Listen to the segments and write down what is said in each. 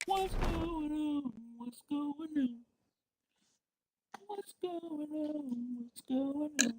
What's going on? What's going on? What's going on? What's going on?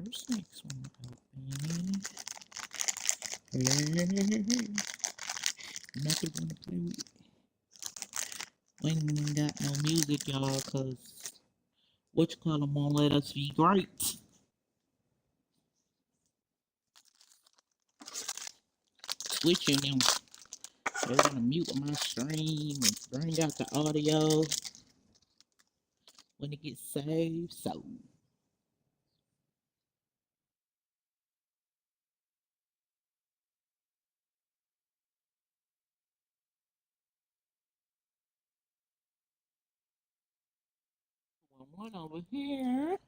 First next one open. Nothing gonna play with. We ain't got no music, y'all, cause what you call them won't let us be great. Switching them. They're gonna mute my stream and bring out the audio when it gets saved. So one over here.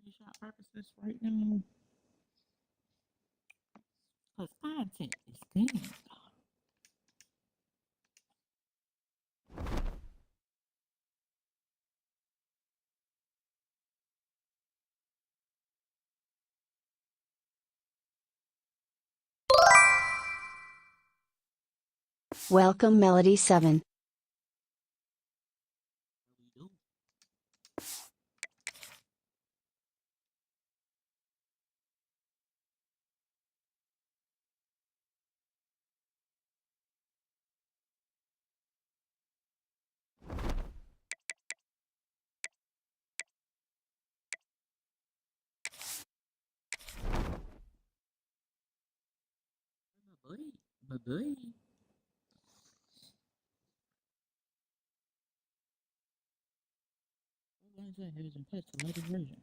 Screenshot purposes right now. Cause content is king. Welcome Melody 7. My buddy. My buddy. Why is that version past the latest version?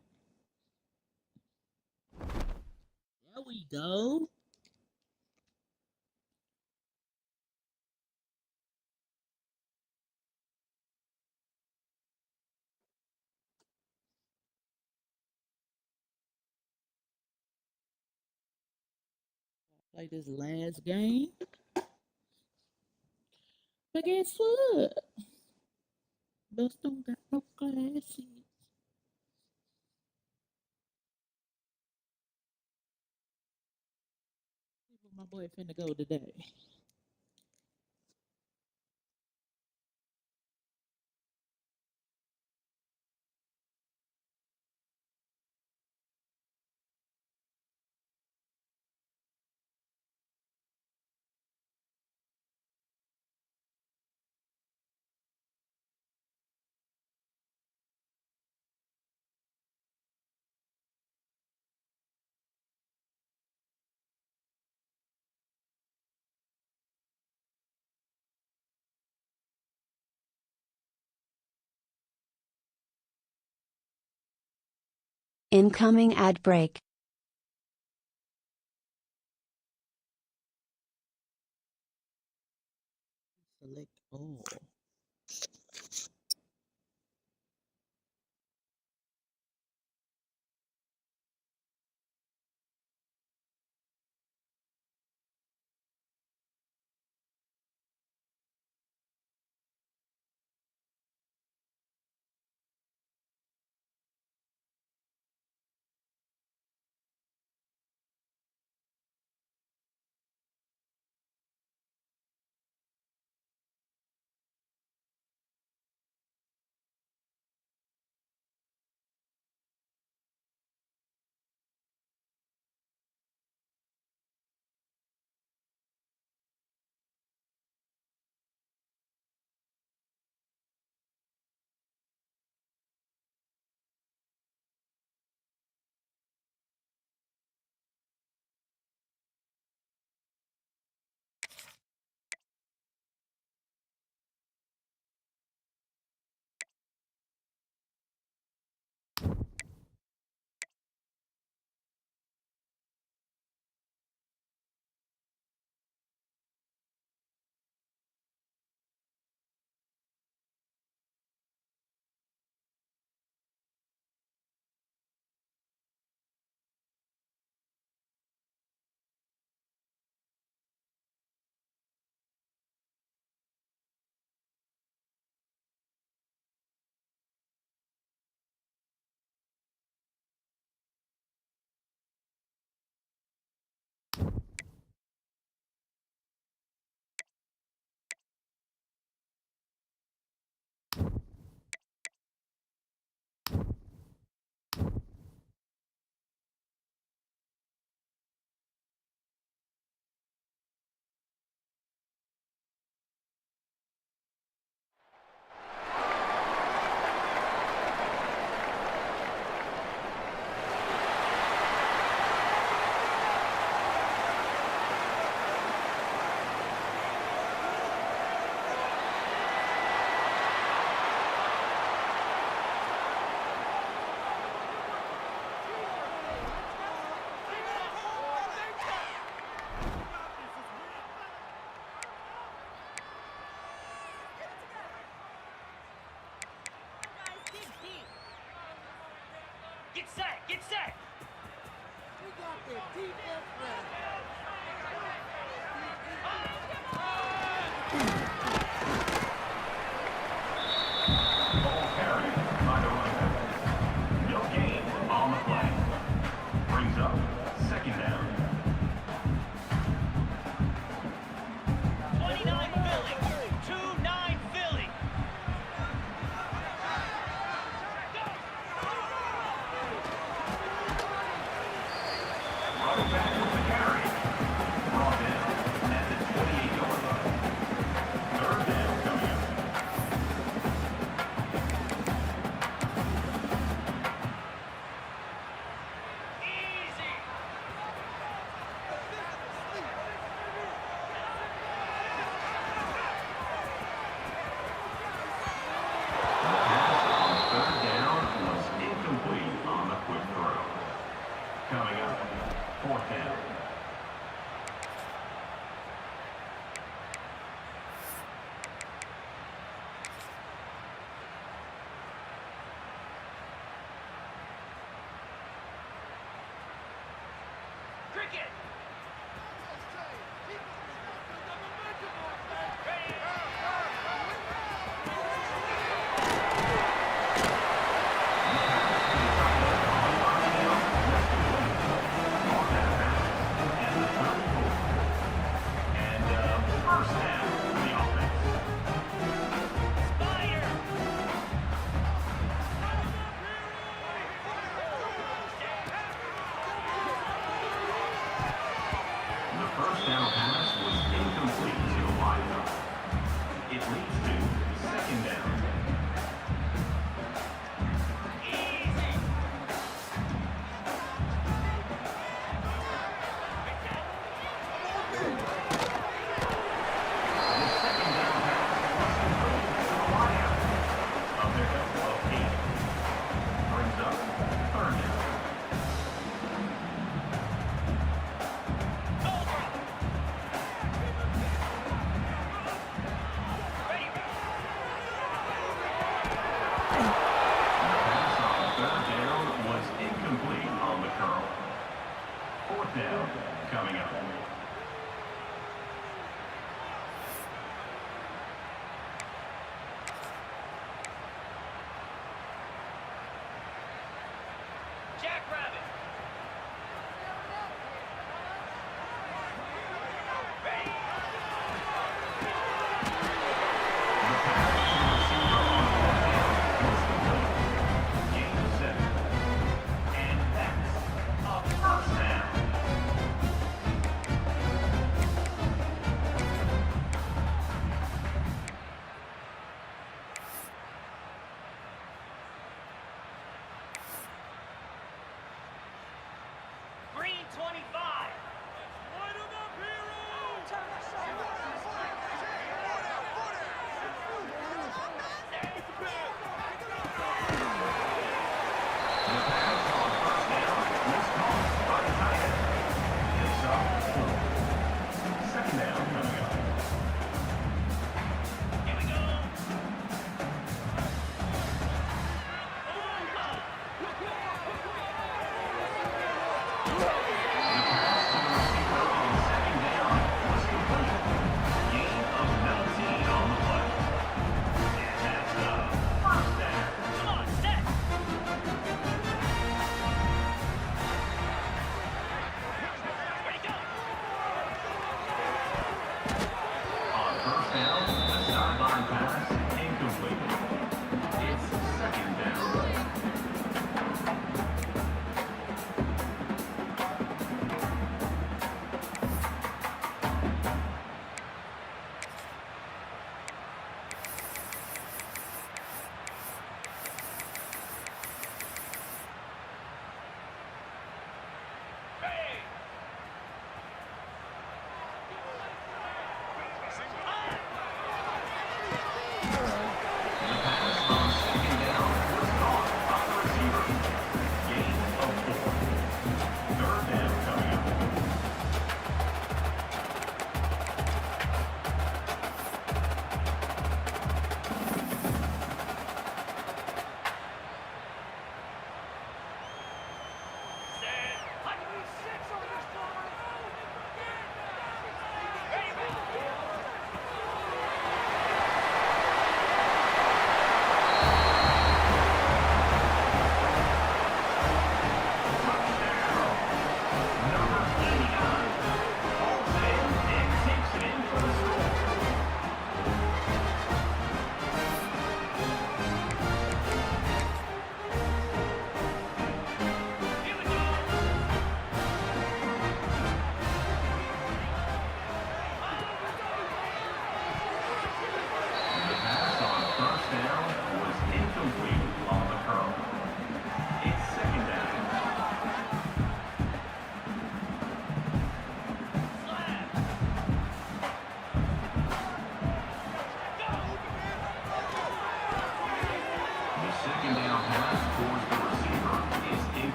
There we go. Play this last game. But guess what? Those don't got no glasses. Where my boy finna go today? Incoming ad break. Select all. Get set! Get set! We got the defense ready. Ball carried by the running back. No gain on the play. Brings up second down. 29 Philly! 2-9 Philly! Running back with the carry. Brought down at the 28-yard line. Third down coming up. Easy! Third down was incomplete on the quick throw. Coming up, fourth down. Cricket! First down for the offense. Fire! The first down pass was incomplete to the wideout. It leads to second down. Easy! The second down pass was complete to the wideout. A pickup of 8. Brings up third down. Over! Ready! Pass on third down was incomplete on the curl. Fourth down coming up. Jackrabbit! Ready! The pass to the receiver on fourth down was complete. Gain of 7. And that's a first down.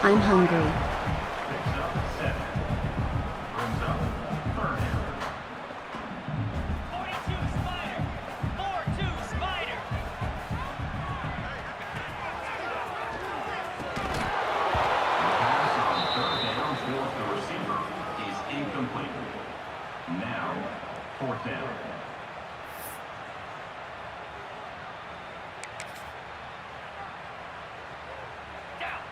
I'm hungry. Picks up 7. Brings up 3rd down. 42 Spider. 4-2 Spider. Pass on 3rd down towards the receiver is incomplete. Now, 4th down. Down.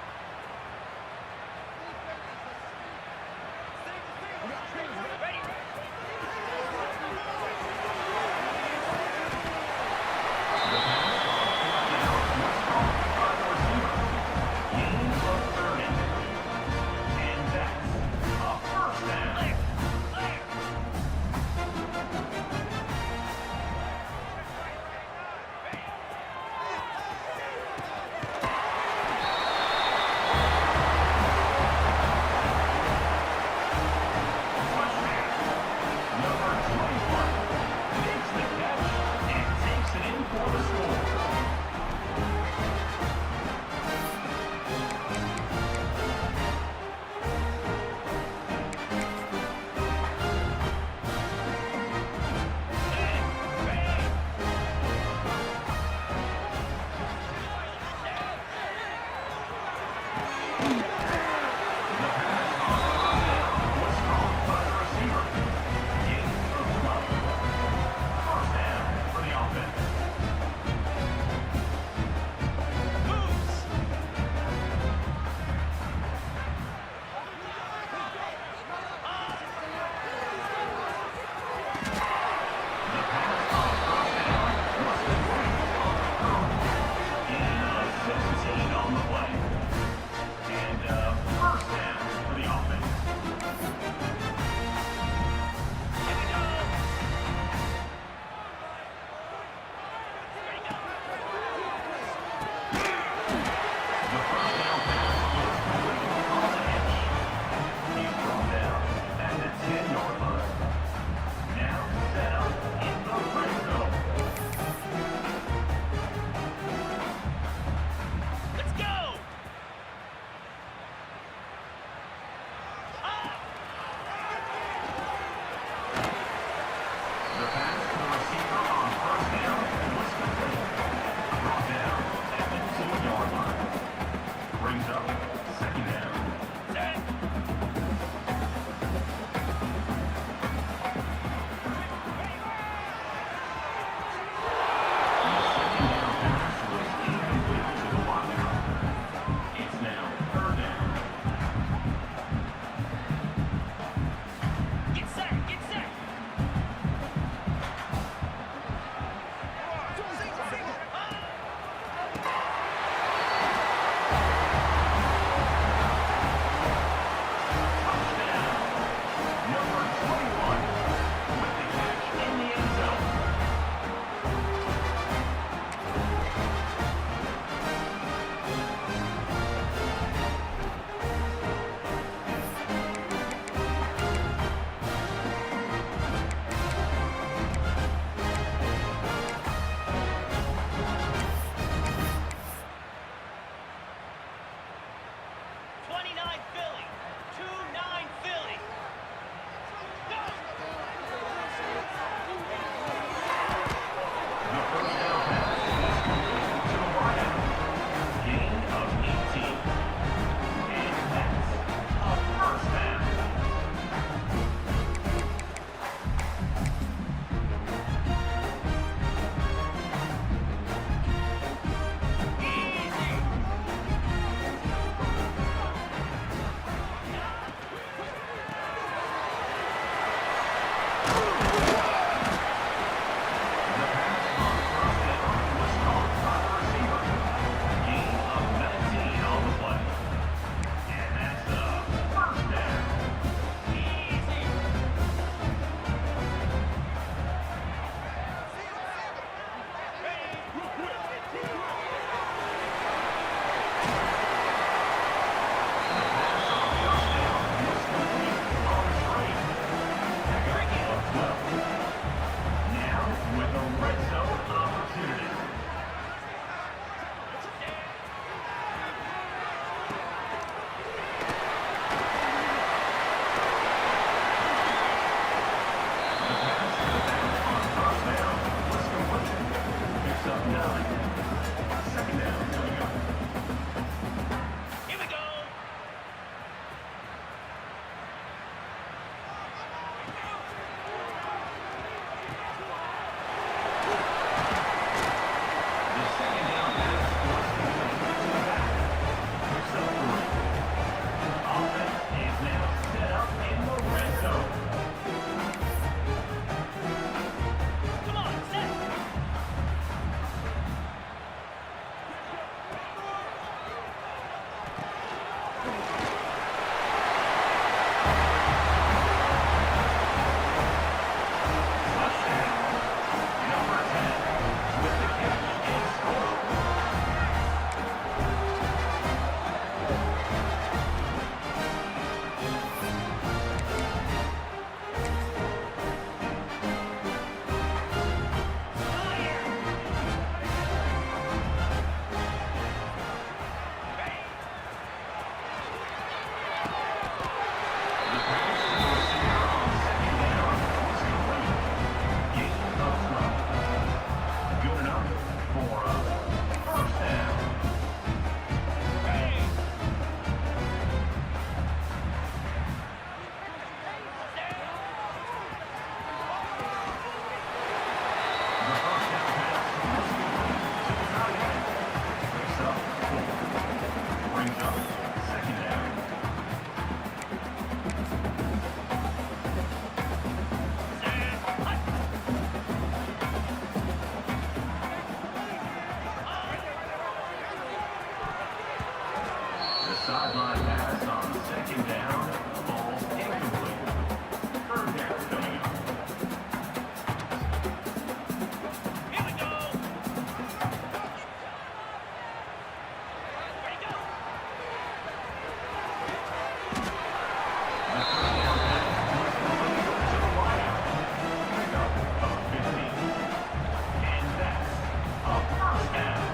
up. Second down. The sideline pass on second down. Ball's incomplete. Third down coming up. Here we go. Ready, go. The third down pass was complete to the wideout. Pickup of 15. And that's a first down.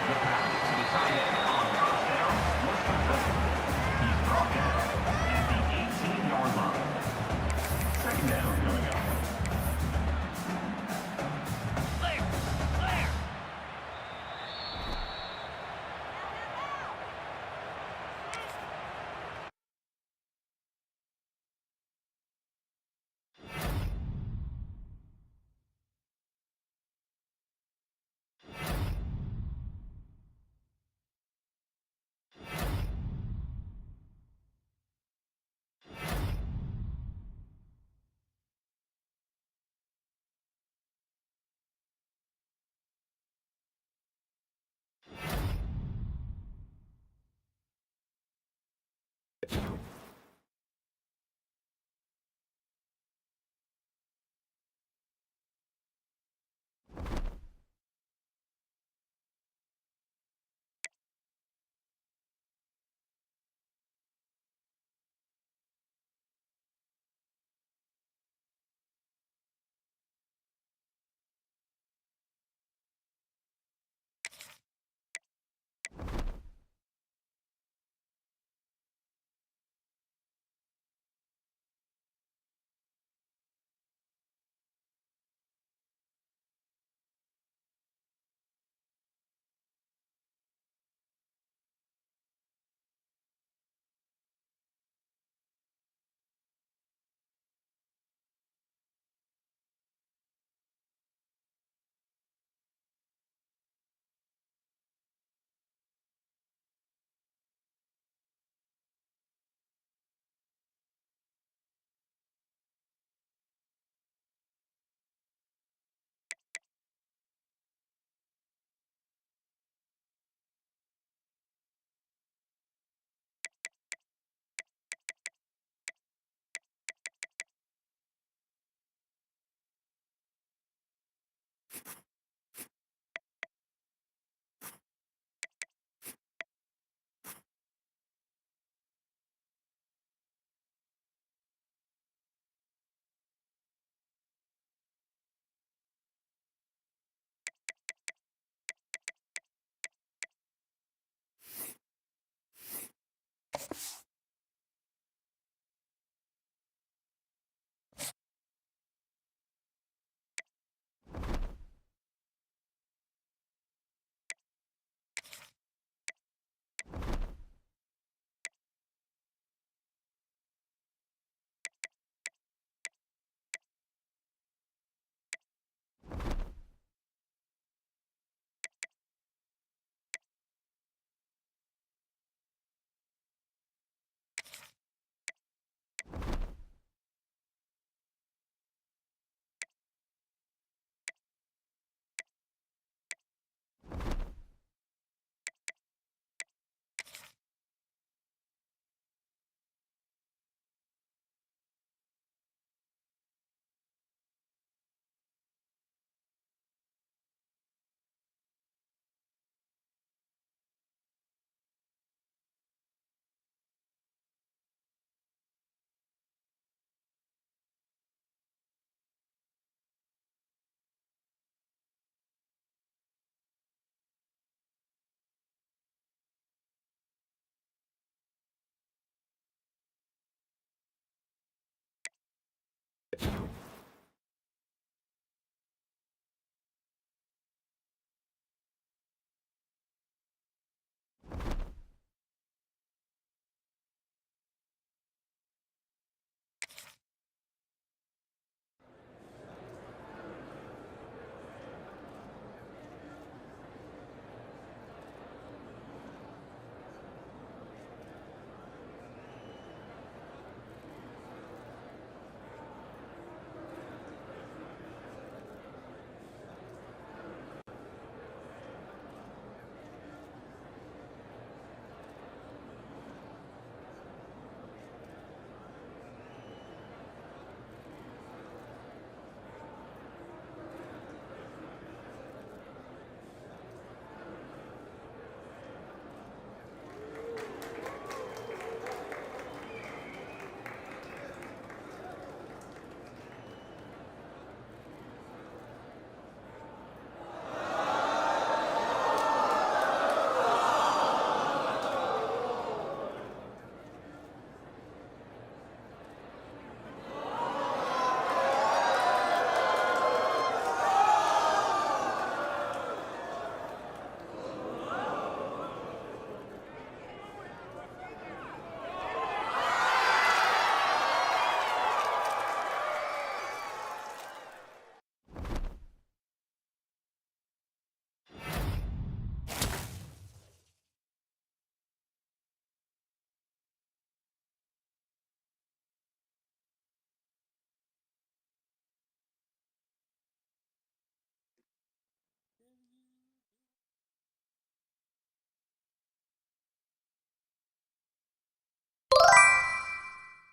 The pass to the tight end on first down was complete. He's brought down at the 18-yard line. Second down coming up. Clear. Clear.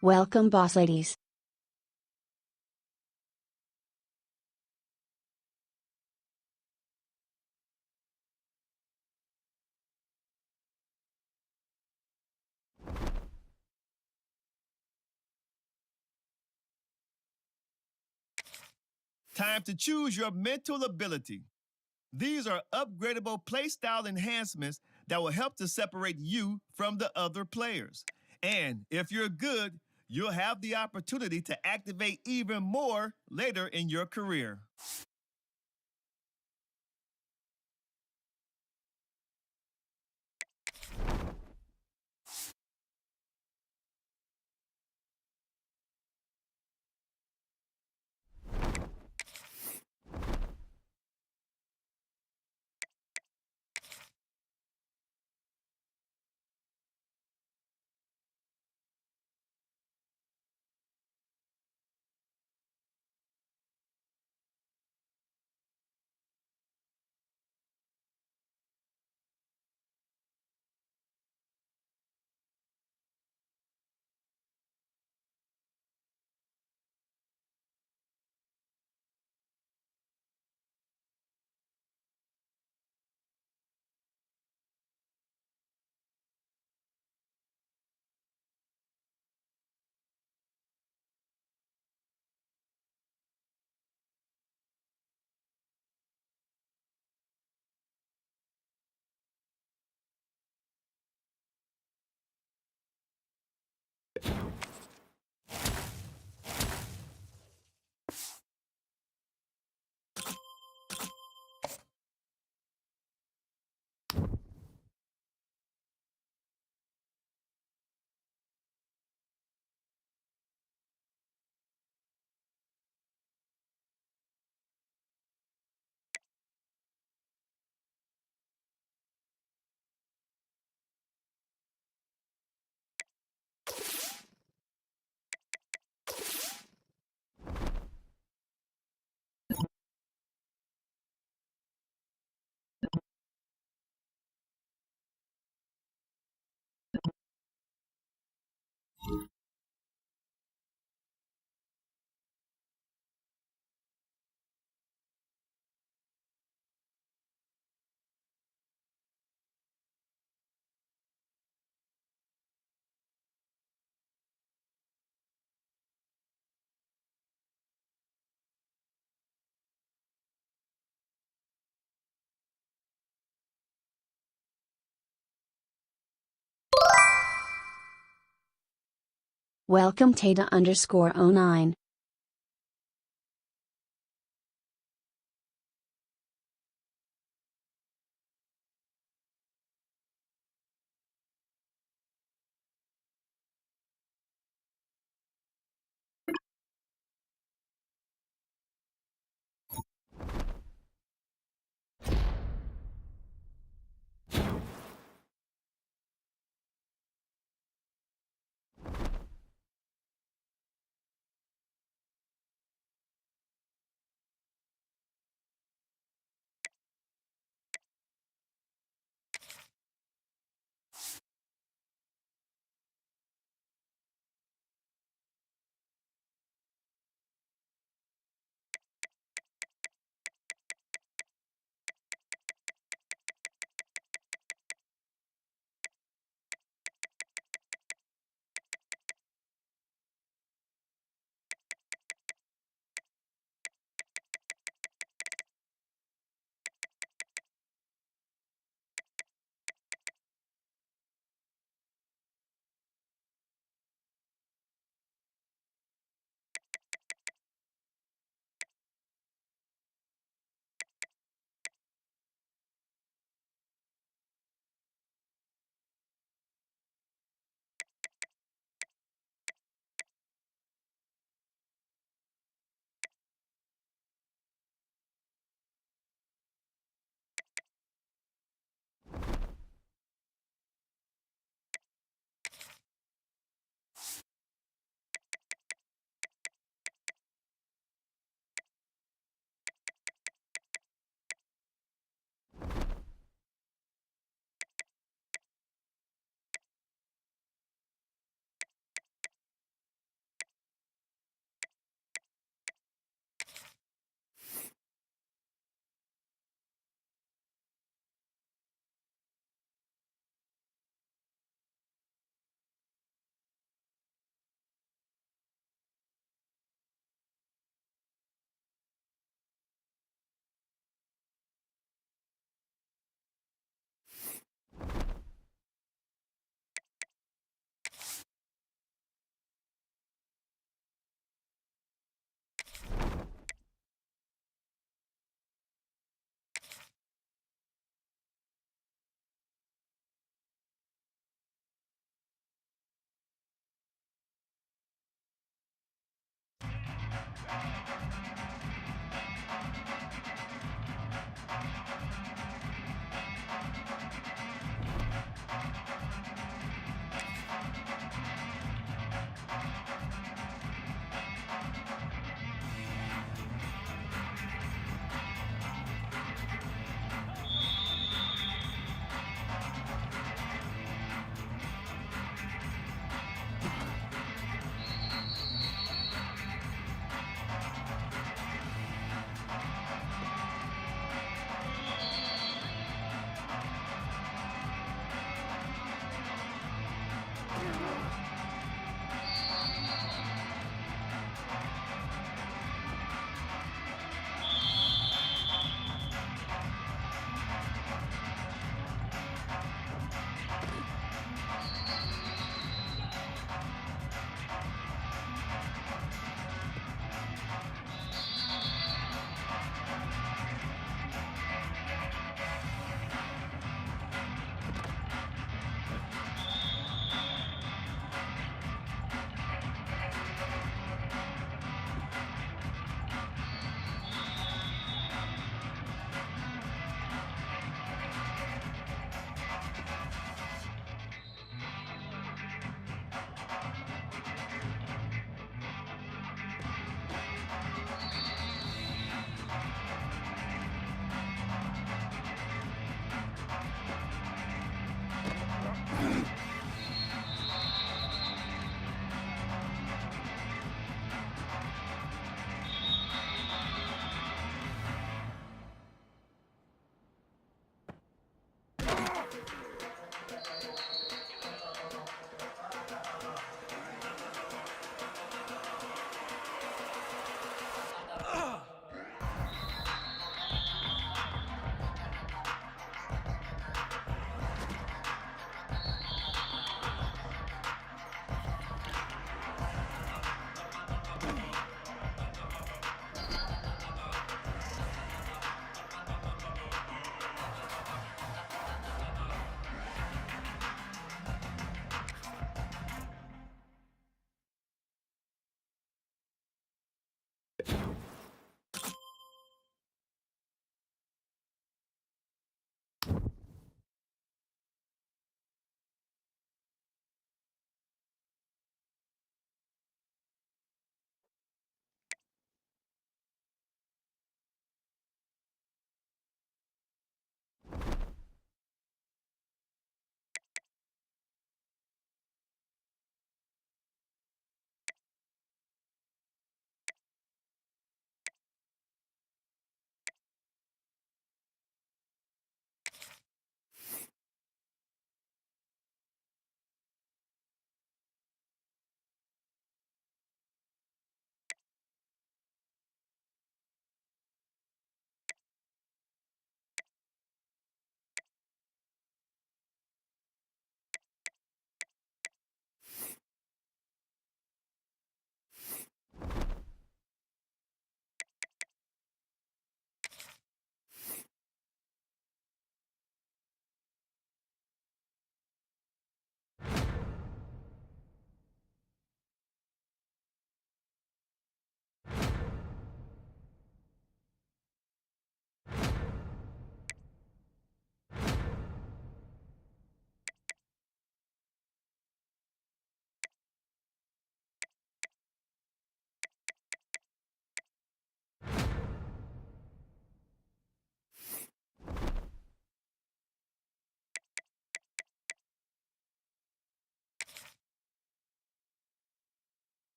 Welcome, boss ladies. Time to choose your mental ability. These are upgradable playstyle enhancements that will help to separate you from the other players. And if you're good, you'll have the opportunity to activate even more later in your career. Welcome, Tata_09.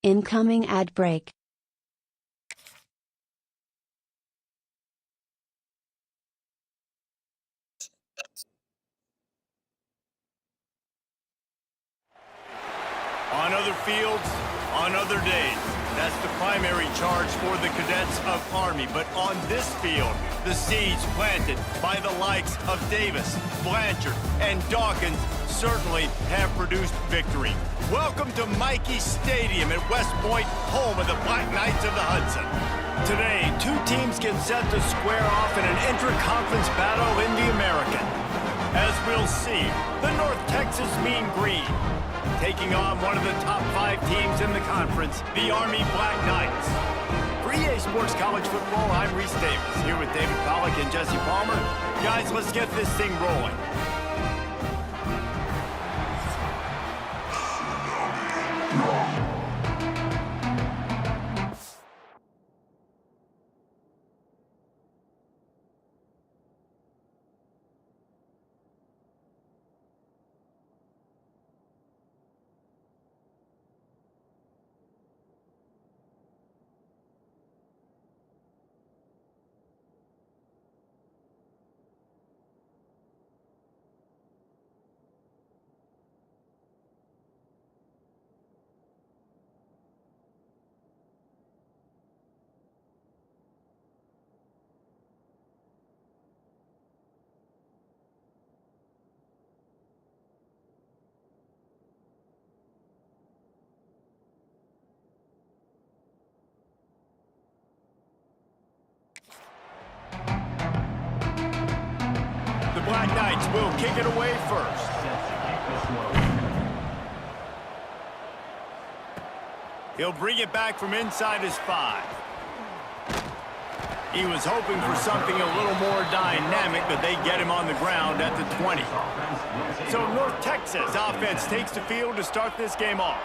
Incoming ad break. On other fields, on other days. That's the primary charge for the cadets of Army. But on this field, the seeds planted by the likes of Davis, Blanchard, and Dawkins certainly have produced victory. Welcome to Michie Stadium at West Point, home of the Black Knights of the Hudson. Today, two teams get set to square off in an intra-conference battle in the American. As we'll see, the North Texas Mean Green taking on one of the top 5 teams in the conference, the Army Black Knights. For EA Sports College Football, I'm Reese Davis, here with David Pollack and Jesse Palmer. Guys, let's get this thing rolling. Black Knights will kick it away first. He'll bring it back from inside his 5. He was hoping for something a little more dynamic, but they get him on the ground at the 20. So North Texas offense takes the field to start this game off.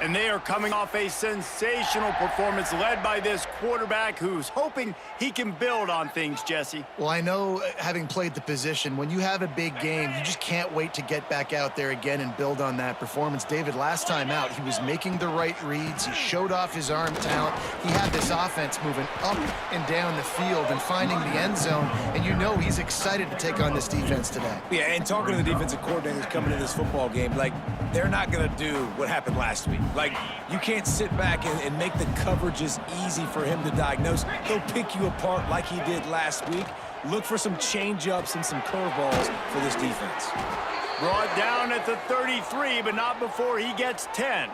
And they are coming off a sensational performance led by this quarterback who's hoping he can build on things, Jesse. Well, I know, having played the position, when you have a big game, you just can't wait to get back out there again and build on that performance. David, last time out, he was making the right reads. He showed off his arm talent. He had this offense moving up and down the field and finding the end zone. And you know he's excited to take on this defense today. Yeah, and talking to the defensive coordinators coming into this football game, like, they're not going to do what happened last week. Like, you can't sit back and make the coverages easy for him to diagnose. He'll pick you apart like he did last week. Look for some change-ups and some curveballs for this defense. Brought down at the 33, but not before he gets 10.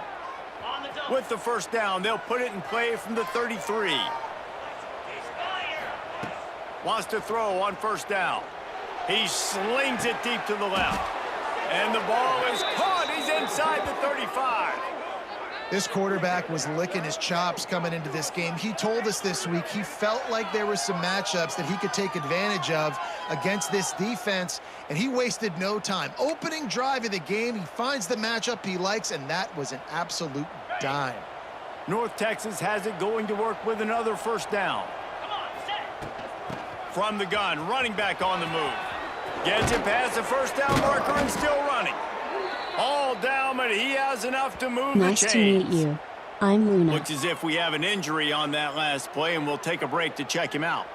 With the first down, they'll put it in play from the 33. Wants to throw on first down. He slings it deep to the left. And the ball is caught. He's inside the 35. This quarterback was licking his chops coming into this game. He told us this week he felt like there were some matchups that he could take advantage of against this defense, and he wasted no time. Opening drive of the game, he finds the matchup he likes, and that was an absolute dime. North Texas has it going to work with another first down. From the gun, running back on the move. Gets it past the first down marker and still running. All down, but he has enough to move Nice the to chains. meet you. I'm Luna. Looks as if we have an injury on that last play, and we'll take a break to check him out.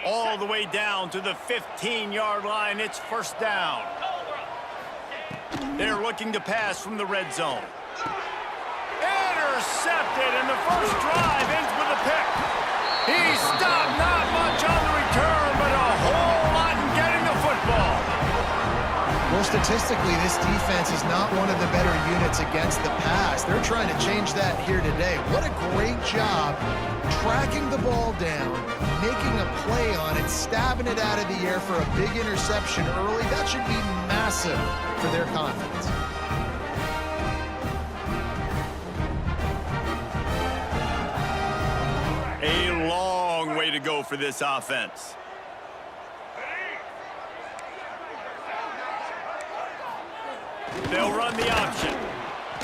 All the way down to the 15-yard line. It's first down. They're looking to pass from the red zone. Intercepted, and the first drive ends with a pick. He stopped, not much on the return, but a whole lot in getting the football. Well, statistically, this defense is not one of the better units against the pass. They're trying to change that here today. What a great job tracking the ball down, making a play on it, stabbing it out of the air for a big interception early. That should be massive for their confidence. A long way to go for this offense. They'll run the option.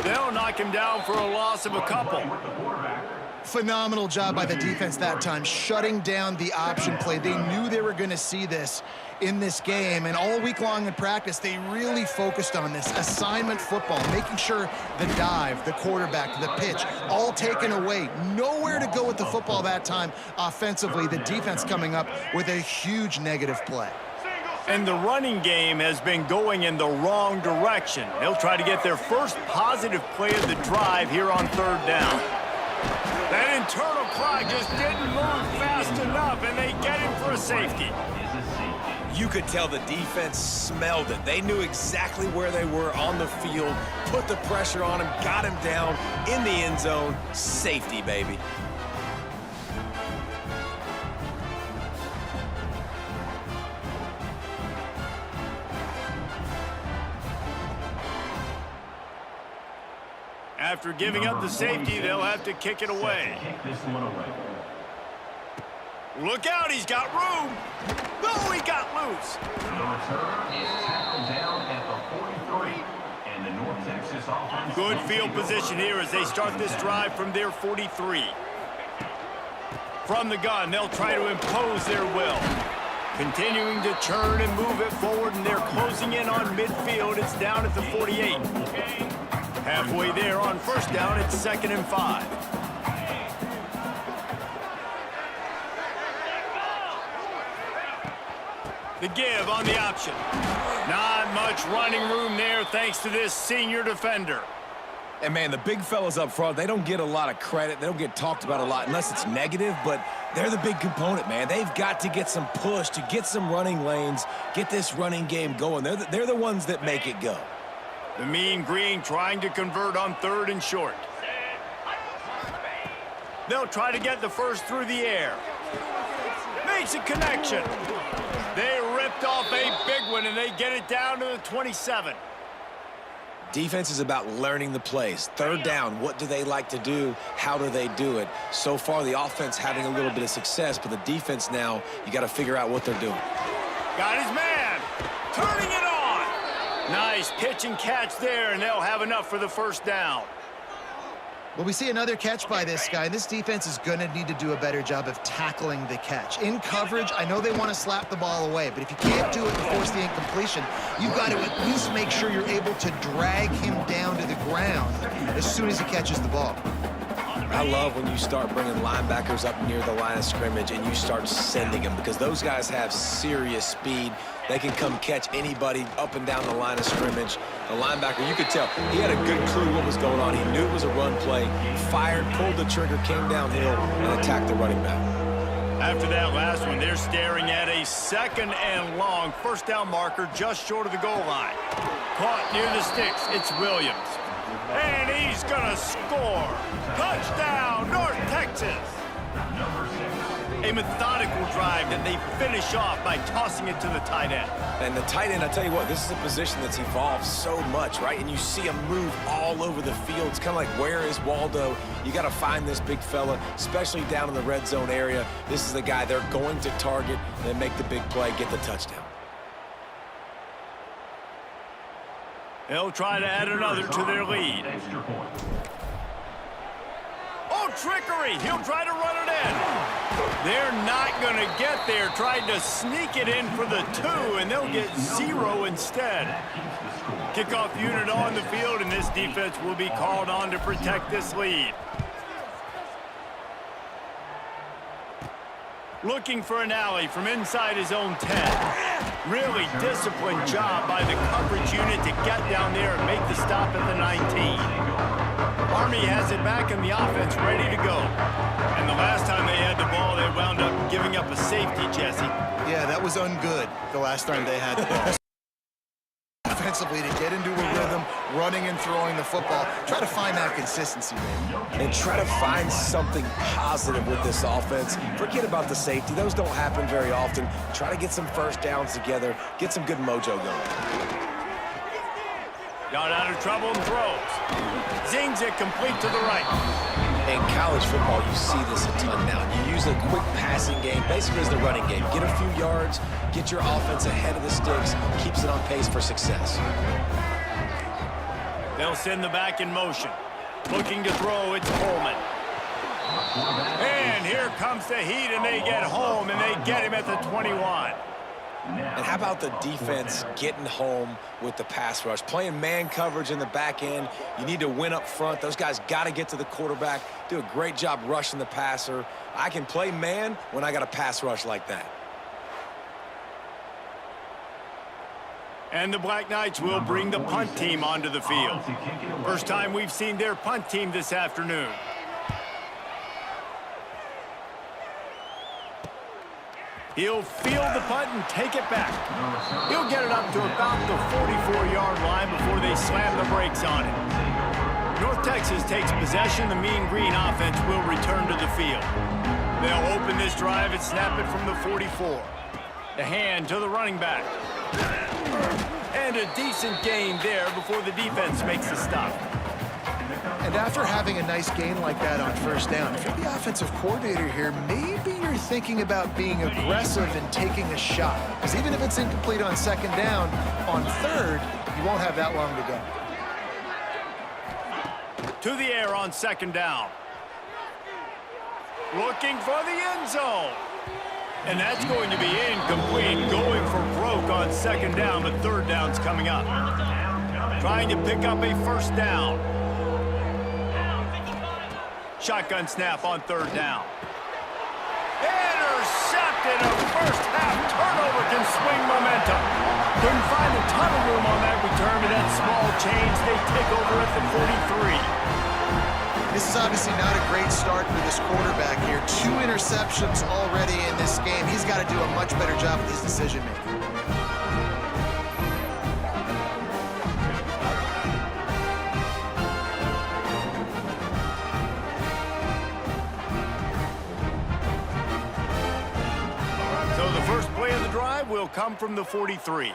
They'll knock him down for a loss of a couple. Phenomenal job by the defense that time, shutting down the option play. They knew they were going to see this in this game, and all week long in practice, they really focused on this assignment football, making sure the dive, the quarterback, the pitch, all taken away. Nowhere to go with the football that time offensively. The defense coming up with a huge negative play. And the running game has been going in the wrong direction. They'll try to get their first positive play of the drive here on 3rd down. That internal clock just didn't move fast enough, and they get him for a safety. You could tell the defense smelled it. They knew exactly where they were on the field, put the pressure on him, got him down in the end zone. Safety, baby. After giving up the safety, they'll have to kick it away. Look out, he's got room. No, he got loose. The return is tackled down at the 43, and the North Texas offense. Good field position here as they start this drive from their 43. From the gun, they'll try to impose their will. Continuing to churn and move it forward, and they're closing in on midfield. It's down at the 48. Halfway there on 1st down, it's 2nd and 5. The give on the option. Not much running room there thanks to this senior defender. And, man, the big fellas up front, they don't get a lot of credit. They don't get talked about a lot unless it's negative, but they're the big component, man. They've got to get some push, to get some running lanes, get this running game going. They're the ones that make it go. The mean green trying to convert on 3rd and short. They'll try to get the first through the air. Makes a connection. They ripped off a big one, and they get it down to the 27. Defense is about learning the plays. 3rd down, what do they like to do? How do they do it? So far, the offense having a little bit of success, but the defense now, you got to figure out what they're doing. Got his man. Turning it on. Nice pitch and catch there, and they'll have enough for the 1st down. Well, we see another catch by this guy. This defense is going to need to do a better job of tackling the catch. In coverage, I know they want to slap the ball away, but if you can't do it and force the incompletion, you've got to at least make sure you're able to drag him down to the ground as soon as he catches the ball. I love when you start bringing linebackers up near the line of scrimmage and you start sending them, because those guys have serious speed. They can come catch anybody up and down the line of scrimmage. The linebacker, you could tell, he had a good clue what was going on. He knew it was a run play, fired, pulled the trigger, came downhill, and attacked the running back. After that last one, they're staring at a 2nd and long 1st down marker just short of the goal line. Caught near the sticks, it's Williams. And he's gonna score. Touchdown, North Texas. A methodical drive that they finish off by tossing it to the tight end. And the tight end, I tell you what, this is a position that's evolved so much, right? And you see him move all over the field. It's kind of like, where is Waldo? You got to find this big fella, especially down in the red zone area. This is the guy they're going to target and make the big play, get the touchdown. They'll try to add another to their lead. Oh, trickery! He'll try to run it in. They're not going to get there. Tried to sneak it in for the 2, and they'll get 0 instead. Kickoff unit on the field, and this defense will be called on to protect this lead. Looking for an alley from inside his own 10. Really disciplined job by the coverage unit to get down there and make the stop at the 19. Army has it back in the offense, ready to go. And the last time they had the ball, they wound up giving up a safety, Jesse. Yeah, that was ungood the last time they had the ball. Offensively, to get into a rhythm, running and throwing the football, try to find that consistency, man. And try to find something positive with this offense. Forget about the safety. Those don't happen very often. Try to get some 1st downs together, get some good mojo going. Got out of trouble and throws. Zings it complete to the right. In college football, you see this a ton now. You use a quick passing game, basically as the running game. Get a few yards, get your offense ahead of the sticks, keeps it on pace for success. They'll send the back in motion. Looking to throw, it's Coleman. And here comes the heat, and they get home, and they get him at the 21. And how about the defense getting home with the pass rush? Playing man coverage in the back end. You need to win up front. Those guys got to get to the quarterback. Do a great job rushing the passer. I can play man when I got a pass rush like that. And the Black Knights will bring the punt team onto the field. First time we've seen their punt team this afternoon. He'll field the punt and take it back. He'll get it up to about the 44-yard line before they slam the brakes on it. North Texas takes possession. The Mean Green offense will return to the field. They'll open this drive and snap it from the 44. The hand to the running back. And a decent gain there before the defense makes the stop. And after having a nice gain like that on first down, if you're the offensive coordinator here, maybe you're thinking about being aggressive and taking a shot. Because even if it's incomplete on second down, on third, you won't have that long to go. To the air on second down. Looking for the end zone. And that's going to be incomplete, going for broke on second down, but third down's coming up. Trying to pick up a first down. Shotgun snap on third down. Intercepted. A first half turnover can swing momentum. Couldn't find a ton of room on that return, but that small change, they take over at the 43. This is obviously not a great start for this quarterback here. 2 interceptions already in this game. He's got to do a much better job with his decision-making. So the first play of the drive will come from the 43.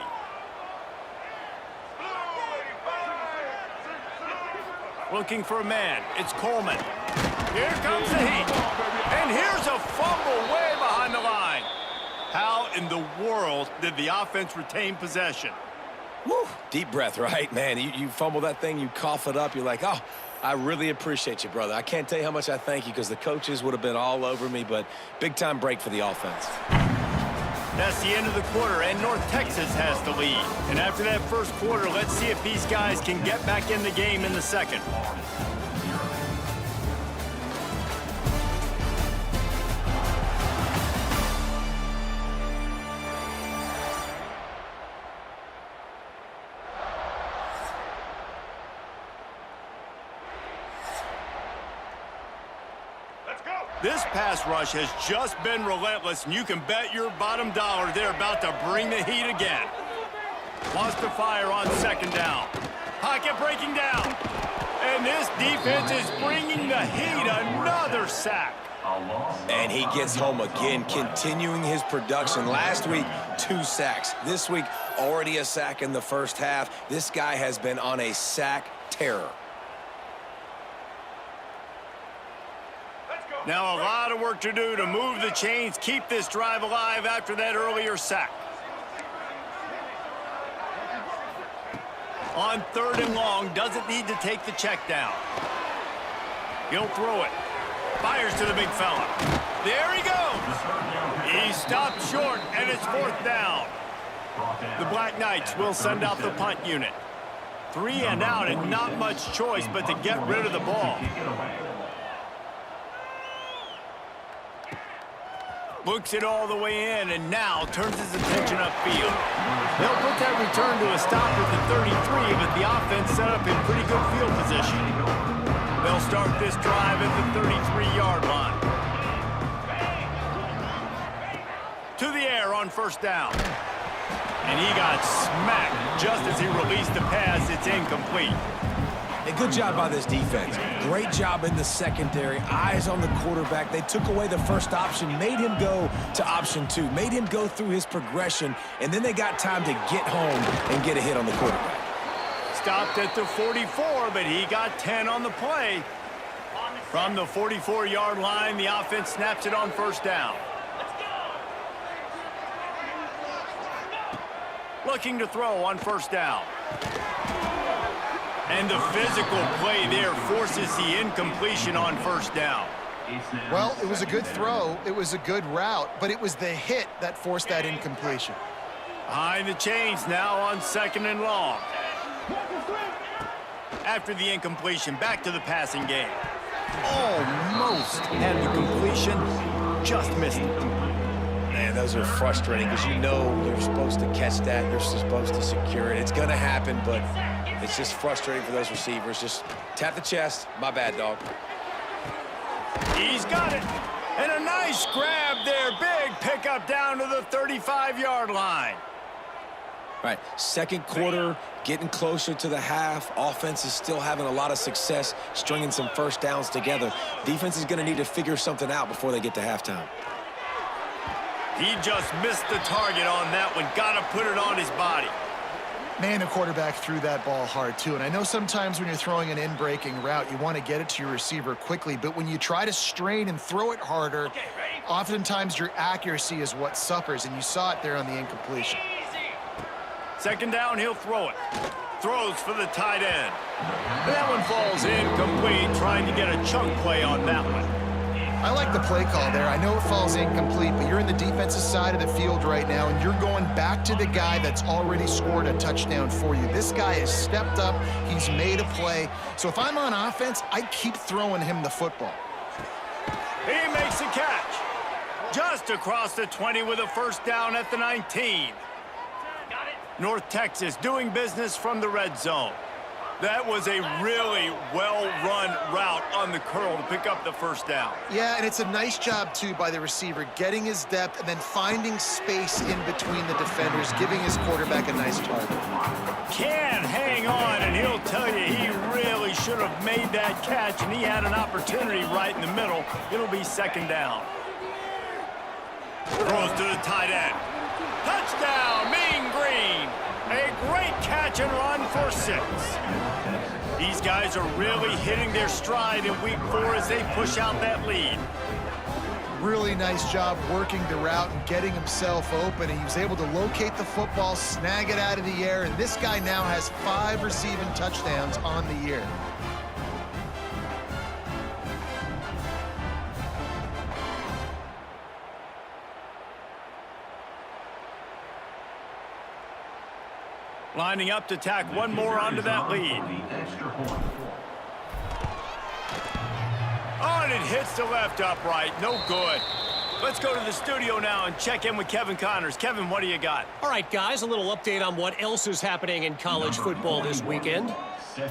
Looking for a man. It's Coleman. Here comes the heat. And here's a fumble way behind the line. How in the world did the offense retain possession? Woo, deep breath, right, man? You fumble that thing, you cough it up, you're like, oh, I really appreciate you, brother. I can't tell you how much I thank you because the coaches would have been all over me, but big-time break for the offense. That's the end of the quarter, and North Texas has the lead. And after that first quarter, let's see if these guys can get back in the game in the second. This pass rush has just been relentless, and you can bet your bottom dollar they're about to bring the heat again. Wants to fire on second down. Pocket breaking down. And this defense is bringing the heat. Another sack. And he gets home again, continuing his production. Last week, 2 sacks. This week, already a sack in the first half. This guy has been on a sack terror. Now a lot of work to do to move the chains, keep this drive alive after that earlier sack. On third and long, doesn't need to take the check down. He'll throw it. Fires to the big fella. There he goes. He stopped short, and it's fourth down. The Black Knights will send out the punt unit. 3 and out, and not much choice but to get rid of the ball. Looks it all the way in, and now turns his attention upfield. They'll put that return to a stop at the 33, but the offense set up in pretty good field position. They'll start this drive at the 33-yard line. To the air on first down. And he got smacked just as he released the pass. It's incomplete. A good job by this defense. Great job in the secondary. Eyes on the quarterback. They took away the first option, made him go to option 2, made him go through his progression, and then they got time to get home and get a hit on the quarterback. Stopped at the 44, but he got 10 on the play. From the 44-yard line, the offense snaps it on first down. Looking to throw on first down. And the physical play there forces the incompletion on first down. Well, it was a good throw. It was a good route, but it was the hit that forced that incompletion. Behind the chains now on 2nd and long. After the incompletion, back to the passing game. Almost had the completion, just missed it. Man, those are frustrating because you know you're supposed to catch that. You're supposed to secure it. It's going to happen, but it's just frustrating for those receivers. Just tap the chest. My bad, dog. He's got it. And a nice grab there. Big pickup down to the 35-yard line. Right, second quarter, getting closer to the half. Offense is still having a lot of success stringing some first downs together. Defense is going to need to figure something out before they get to halftime. He just missed the target on that one. Got to put it on his body. Man, the quarterback threw that ball hard, too. And I know sometimes when you're throwing an in-breaking route, you want to get it to your receiver quickly. But when you try to strain and throw it harder, oftentimes your accuracy is what suffers. And you saw it there on the incompletion. 2nd down, he'll throw it. Throws for the tight end. That one falls incomplete, trying to get a chunk play on that one. I like the play call there. I know it falls incomplete, but you're in the defensive side of the field right now, and you're going back to the guy that's already scored a touchdown for you. This guy has stepped up. He's made a play. So if I'm on offense, I keep throwing him the football. He makes a catch. Just across the 20 with a first down at the 19. North Texas doing business from the red zone. That was a really well-run route on the curl to pick up the first down. Yeah, and it's a nice job, too, by the receiver, getting his depth and then finding space in between the defenders, giving his quarterback a nice target. Can hang on, and he'll tell you he really should have made that catch, and he had an opportunity right in the middle. It'll be 2nd down. Throws to the tight end. Touchdown, Mean Green. A great catch and run for 6. These guys are really hitting their stride in week 4 as they push out that lead. Really nice job working the route and getting himself open. And he was able to locate the football, snag it out of the air, and this guy now has 5 receiving touchdowns on the year. Lining up to tack one more onto that lead. Oh, and it hits the left upright. No good. Let's go to the studio now and check in with Kevin Connors. Kevin, what do you got? All right, guys, a little update on what else is happening in college football this weekend.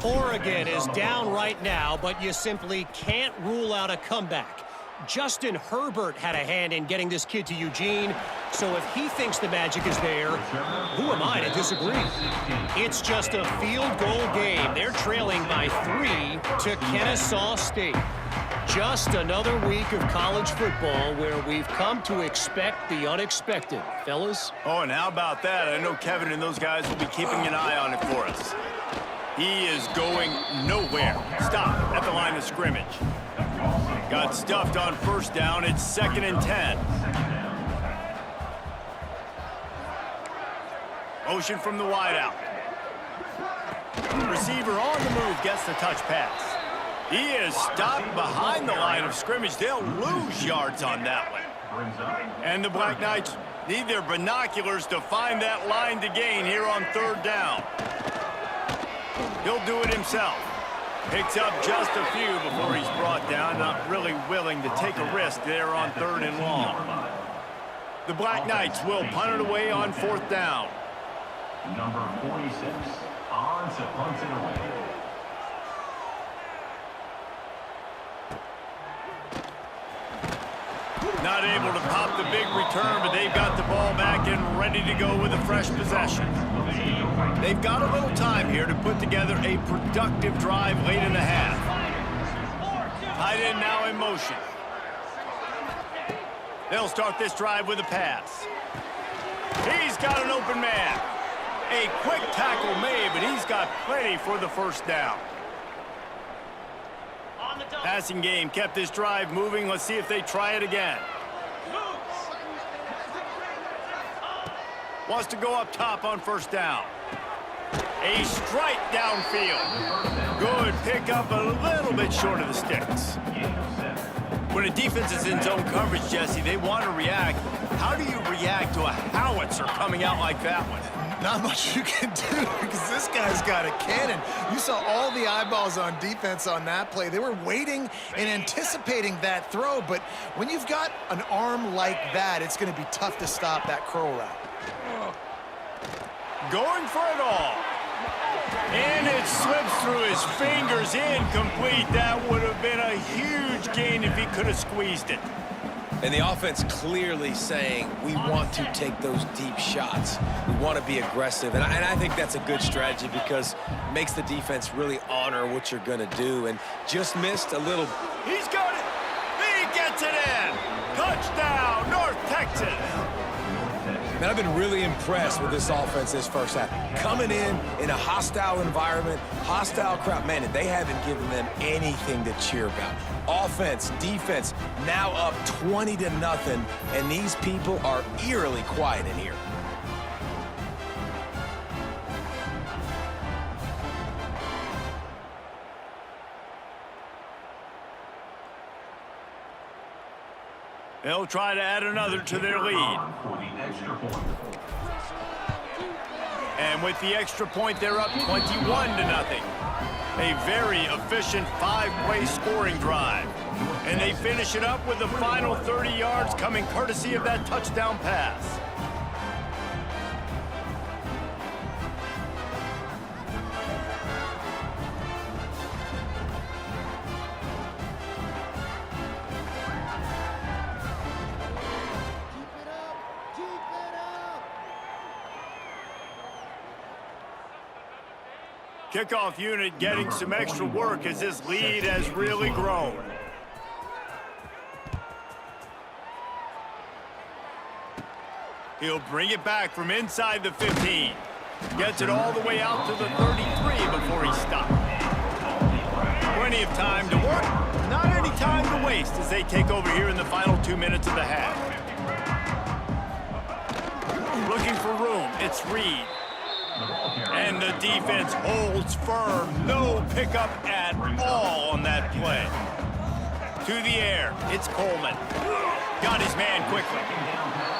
Oregon is down right now, but you simply can't rule out a comeback. Justin Herbert had a hand in getting this kid to Eugene, so if he thinks the magic is there, who am I to disagree? It's just a field goal game. They're trailing by 3 to Kennesaw State. Just another week of college football where we've come to expect the unexpected, fellas. Oh, and how about that? I know Kevin and those guys will be keeping an eye on it for us. He is going nowhere. Stop at the line of scrimmage. Got stuffed on first down. It's 2nd and 10. Motion from the wideout. Receiver on the move gets the touch pass. He is stopped behind the line of scrimmage. They'll lose yards on that one. And the Black Knights need their binoculars to find that line to gain here on 3rd down. He'll do it himself. Picks up just a few before he's brought down. Not really willing to take a risk there on 3rd and long. The Black Knights will punt it away on 4th down. Number 46 on to punt it away. Not able to pop the big return, but they've got the ball back and ready to go with a fresh possession. They've got a little time here to put together a productive drive late in the half. Tight end now in motion. They'll start this drive with a pass. He's got an open man. A quick tackle made, but he's got plenty for the first down. Passing game kept this drive moving. Let's see if they try it again. Wants to go up top on first down. A strike downfield. Good pickup, a little bit short of the sticks. When a defense is in zone coverage, Jesse, they want to react. How do you react to a howitzer coming out like that one? Not much you can do because this guy's got a cannon. You saw all the eyeballs on defense on that play. They were waiting and anticipating that throw, but when you've got an arm like that, it's going to be tough to stop that curl route. Going for it all. And it slips through his fingers, incomplete. That would have been a huge gain if he could have squeezed it. And the offense clearly saying, we want to take those deep shots. We want to be aggressive. And I think that's a good strategy because it makes the defense really honor what you're going to do. And just missed a little. He's got it. He gets it in. Touchdown, North Texas. And I've been really impressed with this offense this first half. Coming in a hostile environment, hostile crowd. Man, they haven't given them anything to cheer about. Offense, defense, now up 20-0, and these people are eerily quiet in here. They'll try to add another to their lead. And with the extra point, they're up 21-0. A very efficient five-play scoring drive. And they finish it up with the final 30 yards coming courtesy of that touchdown pass. Kickoff unit getting some extra work as this lead has really grown. He'll bring it back from inside the 15. Gets it all the way out to the 33 before he stopped. Plenty of time to work. Not any time to waste as they take over here in the final 2 minutes of the half. Looking for room. It's Reed. And the defense holds firm. No pickup at all on that play. To the air. It's Coleman. Got his man quickly.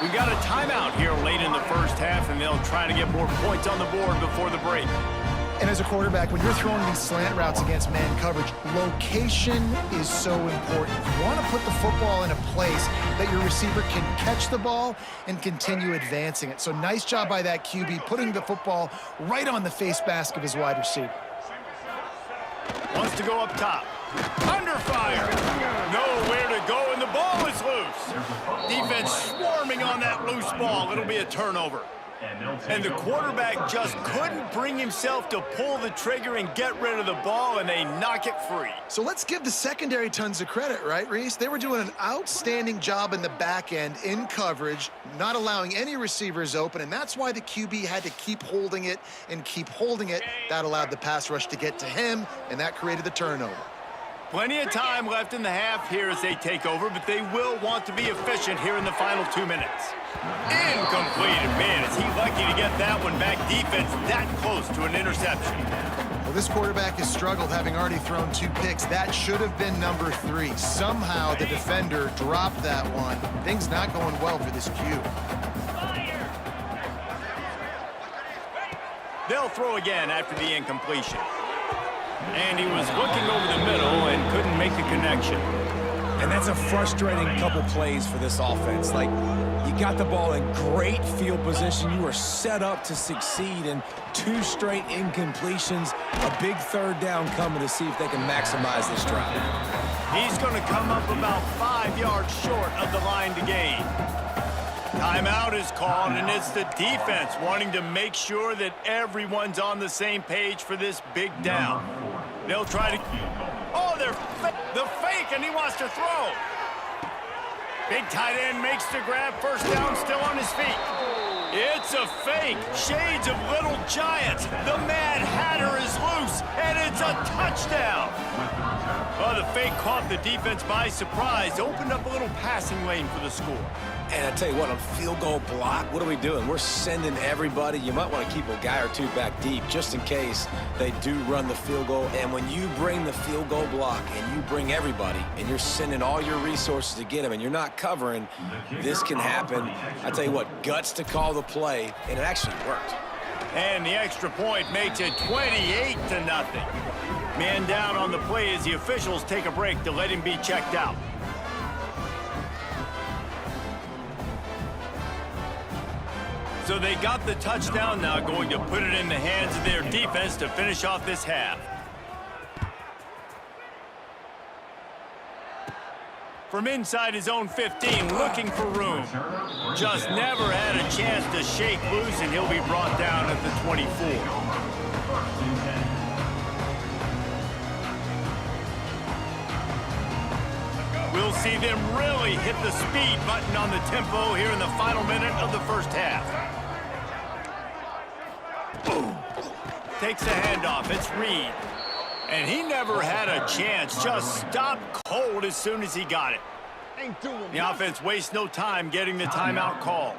We got a timeout here late in the first half, and they'll try to get more points on the board before the break. And as a quarterback, when you're throwing these slant routes against man coverage, location is so important. You want to put the football in a place that your receiver can catch the ball and continue advancing it. So nice job by that QB, putting the football right on the face mask of his wide receiver. Wants to go up top. Under fire. Nowhere to go, and the ball is loose. Defense swarming on that loose ball. It'll be a turnover. And the quarterback just couldn't bring himself to pull the trigger and get rid of the ball, and they knock it free. So let's give the secondary tons of credit, right, Reese? They were doing an outstanding job in the back end in coverage, not allowing any receivers open, and that's why the QB had to keep holding it and keep holding it. That allowed the pass rush to get to him, and that created the turnover. Plenty of time left in the half here as they take over, but they will want to be efficient here in the final 2 minutes. Incomplete. Man, is he lucky to get that one back. Defense that close to an interception. Well, this quarterback has struggled, having already thrown 2 picks. That should have been number 3. Somehow the defender dropped that one. Things not going well for this Q. They'll throw again after the incompletion. And he was looking over the middle and couldn't make the connection. And that's a frustrating couple plays for this offense. Like, you got the ball in great field position. You were set up to succeed, and 2 straight incompletions, a big third down coming to see if they can maximize this drive. He's going to come up about 5 yards short of the line to gain. Timeout is called, and it's the defense wanting to make sure that everyone's on the same page for this big down. They'll try to... Oh, the fake, and he wants to throw. Big tight end makes the grab. First down, still on his feet. It's a fake. Shades of Little Giants. The Mad Hatter is loose, and it's a touchdown. Oh, the fake caught the defense by surprise. Opened up a little passing lane for the score. And I tell you what, on field goal block, what are we doing? We're sending everybody. You might want to keep a guy or two back deep just in case they do run the field goal. And when you bring the field goal block and you bring everybody and you're sending all your resources to get them and you're not covering, this can happen. I tell you what, guts to call the play, and it actually worked. And the extra point makes it 28-0. Man down on the play as the officials take a break to let him be checked out. So they got the touchdown, now going to put it in the hands of their defense to finish off this half. From inside his own 15, looking for room. Just never had a chance to shake loose, and he'll be brought down at the 24. We'll see them really hit the speed button on the tempo here in the final minute of the first half. Boom. Takes the handoff. It's Reed. And he never had a chance. Just stopped cold as soon as he got it. The offense wastes no time getting the timeout call.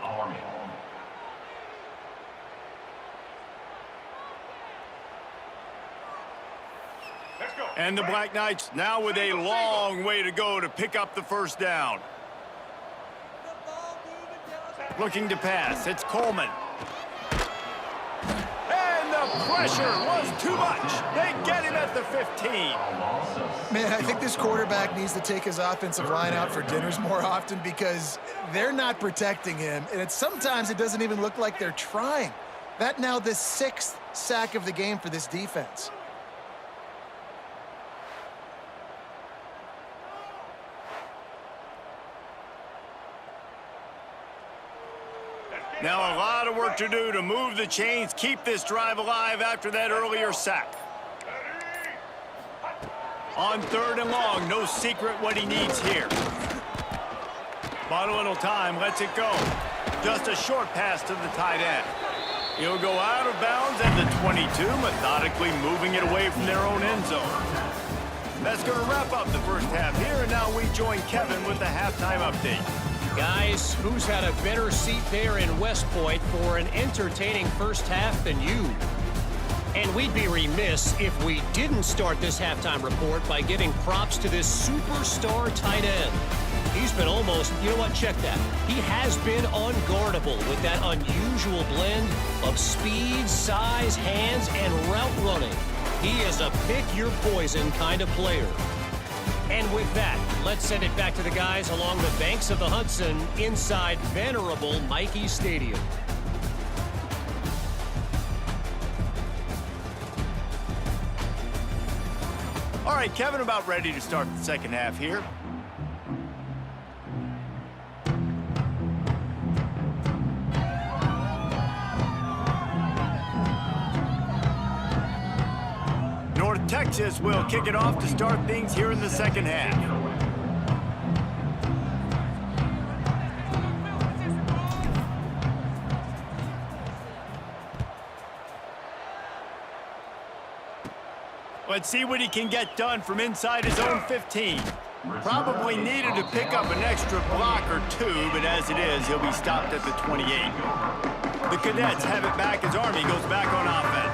And the Black Knights now with a long way to go to pick up the first down. Looking to pass. It's Coleman. And the pressure was too much. They get him at the 15. Man, I think this quarterback needs to take his offensive line out for dinners more often because they're not protecting him. And sometimes it doesn't even look like they're trying. That now the 6th sack of the game for this defense. Now a lot of work to do to move the chains, keep this drive alive after that earlier sack. On 3rd and long, no secret what he needs here. Bought a little time, lets it go. Just a short pass to the tight end. He'll go out of bounds at the 22, methodically moving it away from their own end zone. That's going to wrap up the first half here, and now we join Kevin with the halftime update. Guys, who's had a better seat there in West Point for an entertaining first half than you? And we'd be remiss if we didn't start this halftime report by giving props to this superstar tight end. He's been almost, you know what, check that. He has been unguardable with that unusual blend of speed, size, hands, and route running. He is a pick-your-poison kind of player. And with that, let's send it back to the guys along the banks of the Hudson inside venerable Michie Stadium. All right, Kevin, about ready to start the second half here. North Texas will kick it off to start things here in the second half. Let's see what he can get done from inside his own 15. Probably needed to pick up an extra block or two, but as it is, he'll be stopped at the 28. The Cadets have it back as Army goes back on offense.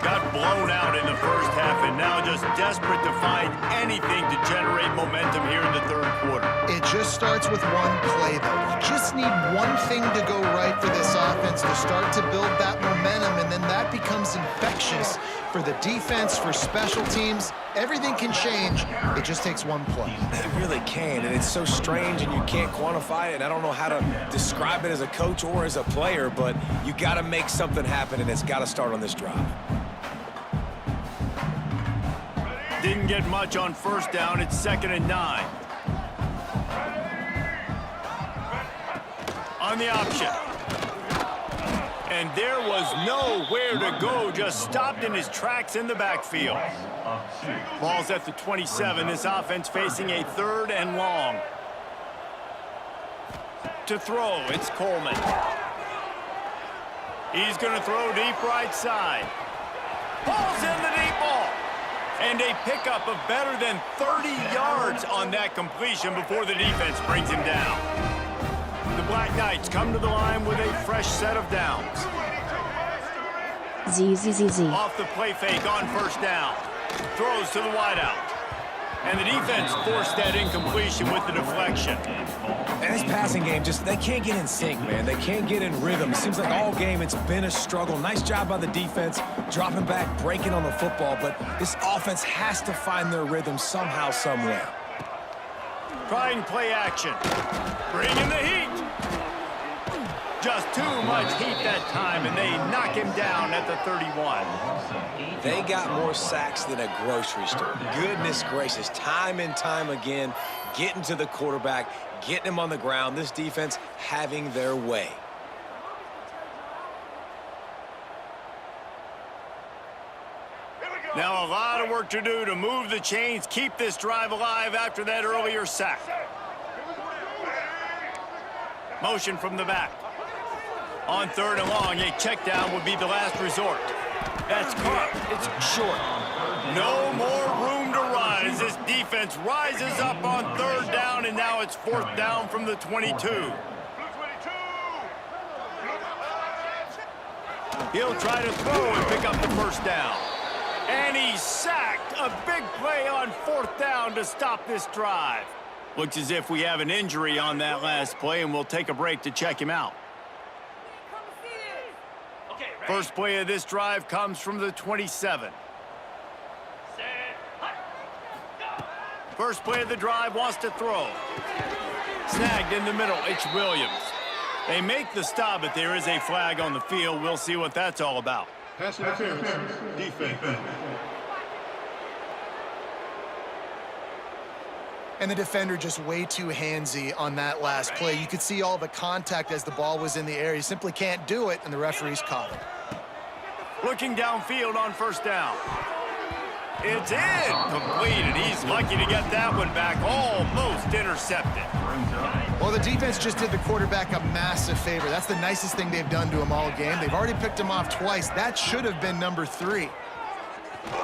Got blown out in the first half and now just desperate to find anything to generate momentum here in the third quarter. It just starts with one play, though. You just need one thing to go right for this offense to start to build that momentum, and then that becomes infectious for the defense, for special teams. Everything can change. It just takes one play. It really can, and it's so strange, and you can't quantify it, and I don't know how to describe it as a coach or as a player, but you got to make something happen, and it's got to start on this drive. Didn't get much on first down. It's 2nd and 9. On the option. And there was nowhere to go, just stopped in his tracks in the backfield. Ball's at the 27. This offense facing a 3rd and long. To throw, it's Coleman. He's going to throw deep right side. Ball's in the deep ball. And a pickup of better than 30 yards on that completion before the defense brings him down. The Black Knights come to the line with a fresh set of downs. ZZZZ. Off the play fake on first down. Throws to the wideout. And the defense forced that incompletion with the deflection. And this passing game, they can't get in sync, man. They can't get in rhythm. It seems like all game it's been a struggle. Nice job by the defense, dropping back, breaking on the football, but this offense has to find their rhythm somehow, some way. Trying play action. Bringing the heat. Just too much heat that time, and they knock him down at the 31. They got more sacks than a grocery store. Goodness gracious, time and time again, getting to the quarterback, getting him on the ground. This defense having their way. Now a lot of work to do to move the chains, keep this drive alive after that earlier sack. Motion from the back. On third and long, a check down would be the last resort. That's caught. It's short. No more room to run as this defense rises up on third down, and now it's fourth down from the 22. He'll try to throw and pick up the first down. And he's sacked. A big play on fourth down to stop this drive. Looks as if we have an injury on that last play, and we'll take a break to check him out. First play of this drive comes from the 27. First play of the drive wants to throw. Snagged in the middle, it's Williams. They make the stop, but there is a flag on the field. We'll see what that's all about. Pass interference, defense. And the defender just way too handsy on that last play. You could see all the contact as the ball was in the air. He simply can't do it, and the referees caught it. Looking downfield on first down. It's in, completed. He's lucky to get that one back, almost intercepted. Well, the defense just did the quarterback a massive favor. That's the nicest thing they've done to him all game. They've already picked him off twice. That should have been number 3.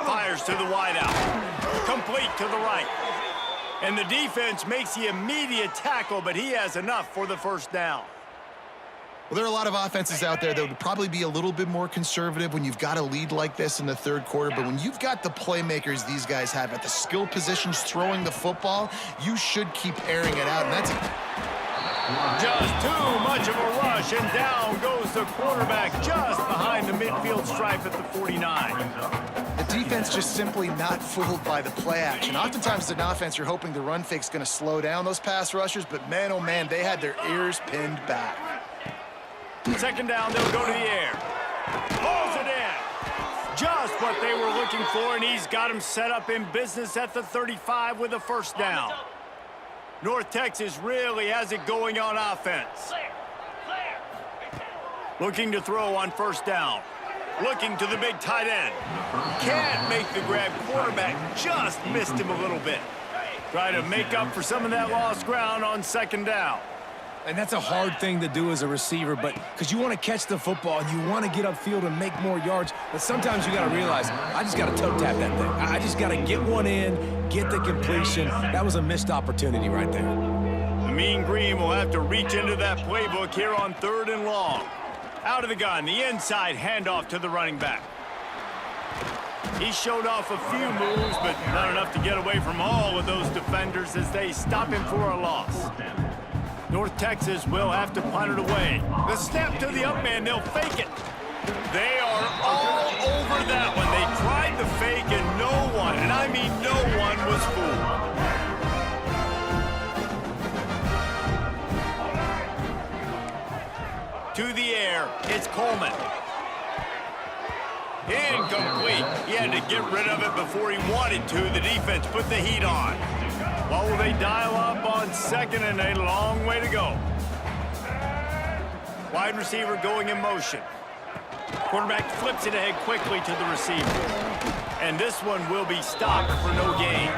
Fires to the wideout. Complete to the right. And the defense makes the immediate tackle, but he has enough for the first down. Well, there are a lot of offenses out there that would probably be a little bit more conservative when you've got a lead like this in the third quarter. But when you've got the playmakers these guys have at the skill positions throwing the football, you should keep airing it out. And that's just too much of a rush, and down goes the quarterback just behind the midfield stripe at the 49. The defense just simply not fooled by the play action. Oftentimes as an offense, you're hoping the run fake's going to slow down those pass rushers, but man, oh man, they had their ears pinned back. Second down, they'll go to the air. Pulls it in. Just what they were looking for, and he's got him set up in business at the 35 with a first down. North Texas really has it going on offense. Looking to throw on first down. Looking to the big tight end. Can't make the grab. Quarterback just missed him a little bit. Try to make up for some of that lost ground on second down. And that's a hard thing to do as a receiver, but because you want to catch the football and you want to get upfield and make more yards, but sometimes you got to realize, I just got to toe tap that thing. I just got to get one in, get the completion. That was a missed opportunity right there. The Mean Green will have to reach into that playbook here on third and long. Out of the gun, the inside handoff to the running back. He showed off a few moves, but not enough to get away from all of those defenders as they stop him for a loss. North Texas will have to punt it away. The snap to the up man, they'll fake it. They are all over that one. They tried the fake and no one, and I mean no one, was fooled. To the air, it's Coleman. Incomplete. He had to get rid of it before he wanted to. The defense put the heat on. What will they dial up on second, and a long way to go? Wide receiver going in motion. Quarterback flips it ahead quickly to the receiver. And this one will be stopped for no gain.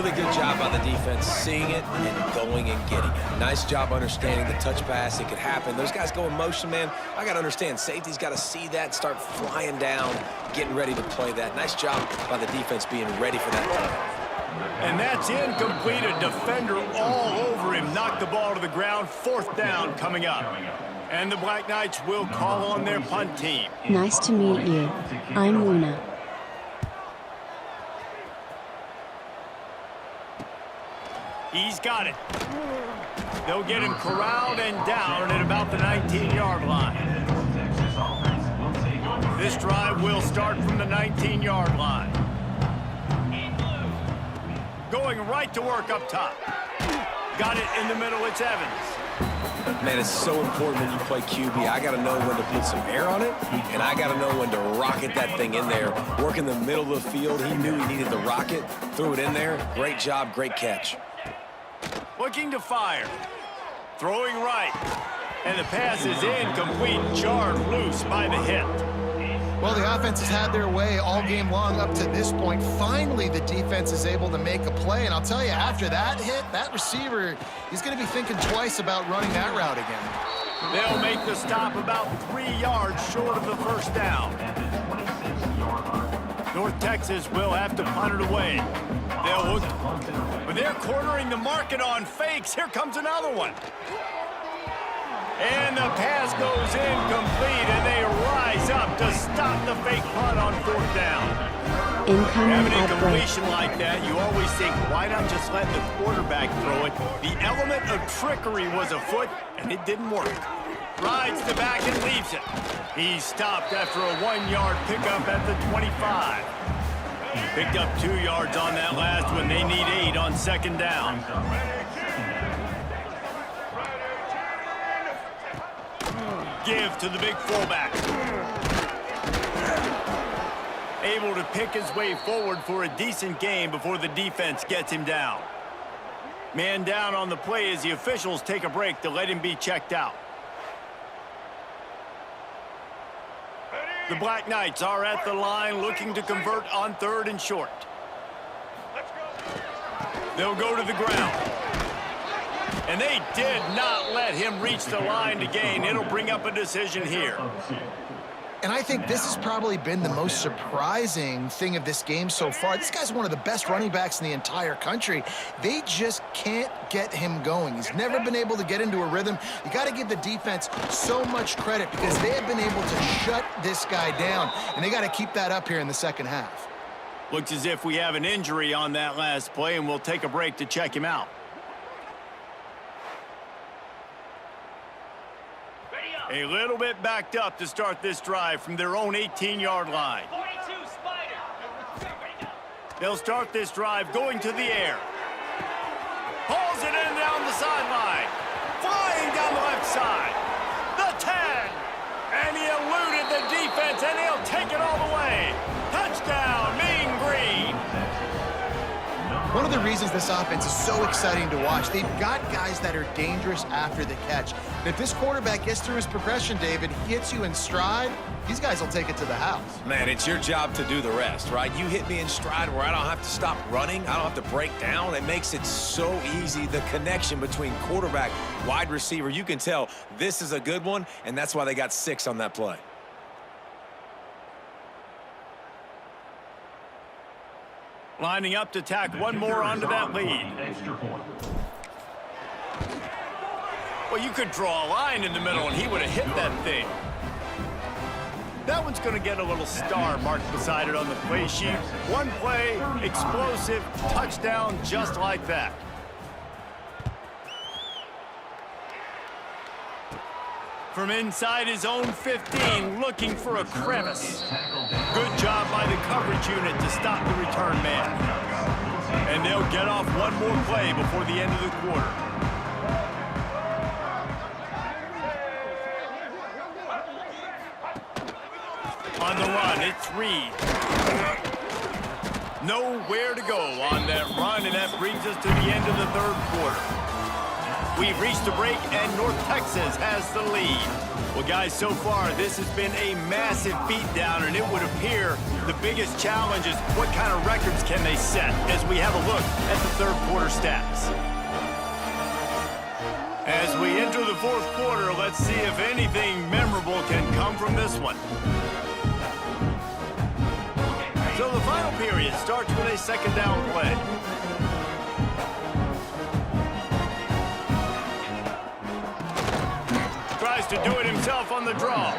Really good job by the defense, seeing it and going and getting it. Nice job understanding the touch pass. It could happen. Those guys go in motion, man. I got to understand, safety's got to see that, start flying down, getting ready to play that. Nice job by the defense being ready for that play. And that's incomplete. A defender all over him. Knocked the ball to the ground. 4th down coming up. And the Black Knights will call on their punt team. Nice to meet you. I'm Luna. He's got it. They'll get him corralled and down at about the 19-yard line. This drive will start from the 19-yard line. Going right to work up top. Got it in the middle. It's Evans. Man, it's so important when you play QB. I got to know when to put some air on it, and I got to know when to rocket that thing in there. Work in the middle of the field. He knew he needed the rocket. Threw it in there. Great job. Great catch. Looking to fire. Throwing right. And the pass is incomplete. Jarred loose by the hit. Well, the offense has had their way all game long up to this point. Finally, the defense is able to make a play. And I'll tell you, after that hit, that receiver, he's going to be thinking twice about running that route again. They'll make the stop about 3 yards short of the 1st down. North Texas will have to punt it away. They'll look, but they're cornering the market on fakes. Here comes another one. And the pass goes incomplete, and they rise up to stop the fake punt on 4th down. Incoming Have an ad break. incompletion like that, you always think, why not just let the quarterback throw it? The element of trickery was afoot, and it didn't work. Rides the back and leaves it. He's stopped after a 1-yard pickup at the 25. Picked up 2 yards on that last one. They need 8 on 2nd down. Give to the big fullback. Able to pick his way forward for a decent game before the defense gets him down. Man down on the play as the officials take a break to let him be checked out. The Black Knights are at the line looking to convert on 3rd and short. They'll go to the ground. And they did not let him reach the line to gain. It'll bring up a decision here. And I think this has probably been the most surprising thing of this game so far. This guy's one of the best running backs in the entire country. They just can't get him going. He's never been able to get into a rhythm. You got to give the defense so much credit because they have been able to shut this guy down. And they got to keep that up here in the 2nd half. Looks as if we have an injury on that last play, and we'll take a break to check him out. A little bit backed up to start this drive from their own 18-yard line. 42, Spider. They'll start this drive going to the air. Pulls it in down the sideline. Flying down the left side. The 10. And he eluded the defense, and he'll take it all the way. Touchdown, Mean Green. One of the reasons this offense is so exciting to watch, they've got guys that are dangerous after the catch. And if this quarterback gets through his progression, David, he hits you in stride, these guys will take it to the house. Man, it's your job to do the rest, right? You hit me in stride where I don't have to stop running. I don't have to break down. It makes it so easy. The connection between quarterback, wide receiver, you can tell this is a good one, and that's why they got 6 on that play. Lining up to tack one more onto that lead. Well, you could draw a line in the middle, and he would have hit that thing. That one's going to get a little star marked beside it on the play sheet. One play, explosive, touchdown, just like that. From inside his own 15, looking for a crevice. Good job by the coverage unit to stop the return man. And they'll get off one more play before the end of the quarter. On the run, it's Reed. Nowhere to go on that run, and that brings us to the end of the 3rd quarter. We've reached a break, and North Texas has the lead. Well, guys, so far, this has been a massive beatdown, and it would appear the biggest challenge is what kind of records can they set as we have a look at the third quarter stats. As we enter the fourth quarter, let's see if anything memorable can come from this one. So the final period starts with a second down play. Tries to do it himself on the draw.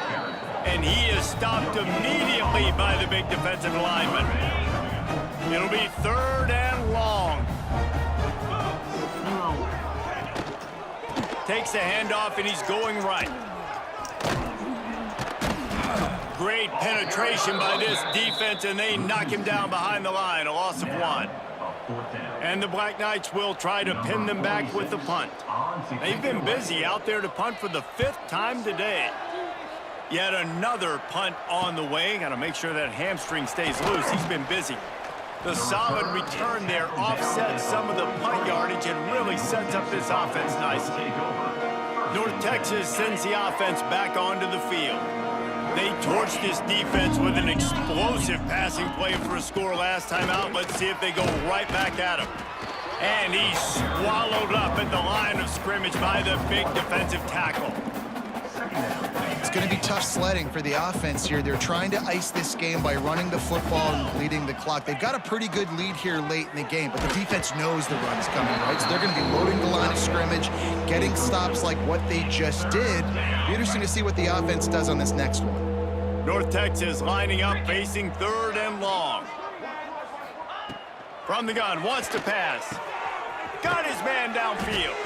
And he is stopped immediately by the big defensive lineman. It'll be third and long. Takes the handoff, and he's going right. Great penetration by this defense, and they knock him down behind the line, a loss of 1. And the Black Knights will try to pin them back with the punt. They've been busy out there to punt for the 5th time today. Yet another punt on the way. Got to make sure that hamstring stays loose. He's been busy. The solid return there offsets some of the punt yardage and really sets up this offense nicely. North Texas sends the offense back onto the field. They torched this defense with an explosive passing play for a score last time out. Let's see if they go right back at him. And he's swallowed up at the line of scrimmage by the big defensive tackle. It's going to be tough sledding for the offense here. They're trying to ice this game by running the football and leading the clock. They've got a pretty good lead here late in the game, but the defense knows the run's coming, right? So they're going to be loading the line of scrimmage, getting stops like what they just did. Be interesting to see what the offense does on this next one. North Texas lining up, facing third and long. From the gun, wants to pass. Got his man downfield.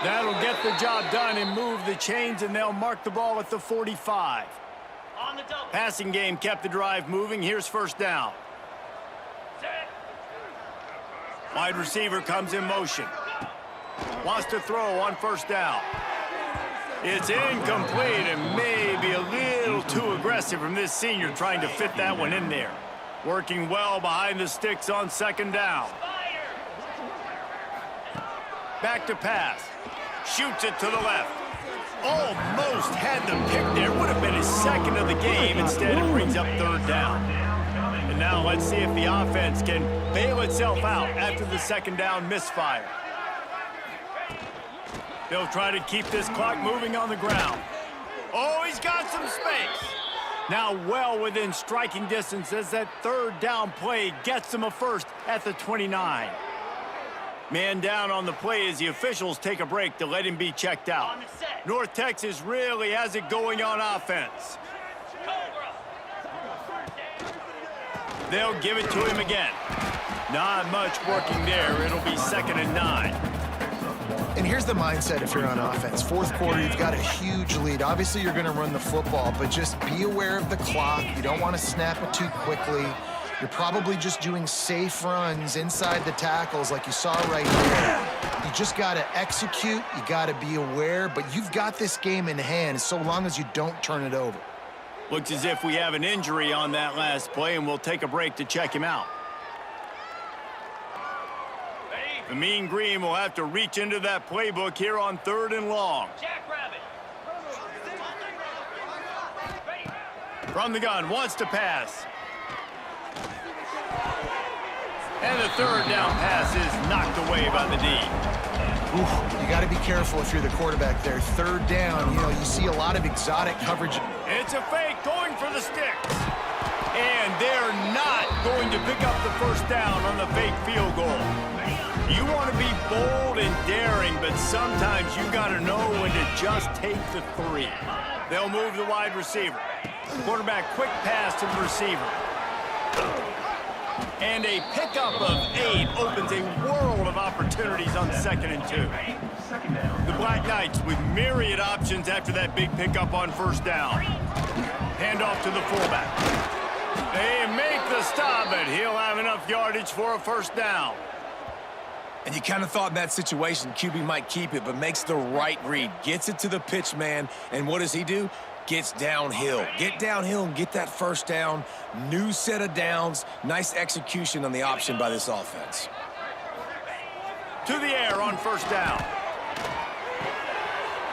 That'll get the job done and move the chains, and they'll mark the ball at the 45. On the double. Passing game kept the drive moving. Here's first down. Set. Wide receiver comes in motion. Wants to throw on first down. It's incomplete and maybe a little too aggressive from this senior trying to fit that one in there. Working well behind the sticks on second down. Back to pass. Shoots it to the left. Almost had the pick there. Would have been his second of the game. Instead, it brings up third down. And now let's see if the offense can bail itself out after the second down misfire. They'll try to keep this clock moving on the ground. Oh, he's got some space. Now well within striking distance as that third down play gets him a first at the 29. Man down on the play as the officials take a break to let him be checked out. North Texas really has it going on offense. They'll give it to him again. Not much working there. It'll be 2nd and 9. And here's the mindset if you're on offense. Fourth quarter, you've got a huge lead. Obviously, you're going to run the football, but just be aware of the clock. You don't want to snap it too quickly. You're probably just doing safe runs inside the tackles like you saw right there. You just got to execute. You got to be aware, but you've got this game in hand so long as you don't turn it over. Looks as if we have an injury on that last play, and we'll take a break to check him out. The Mean Green will have to reach into that playbook here on third and long. Jackrabbit. From the gun, wants to pass. And the third down pass is knocked away by the D. Oof, you got to be careful if you're the quarterback there. Third down, you see a lot of exotic coverage. It's a fake going for the sticks. And they're not going to pick up the first down on the fake field goal. You want to be bold and daring, but sometimes you got to know when to just take the 3. They'll move the wide receiver. Quarterback quick pass to the receiver. And a pickup of 8 opens a world of opportunities on 2nd and 2. The Black Knights with myriad options after that big pickup on first down. Handoff to the fullback. They make the stop, but he'll have enough yardage for a first down. And you kind of thought in that situation QB might keep it, but makes the right read. Gets it to the pitch man, and what does he do? Gets downhill. Get downhill and get that first down. New set of downs. Nice execution on the option by this offense. To the air on first down.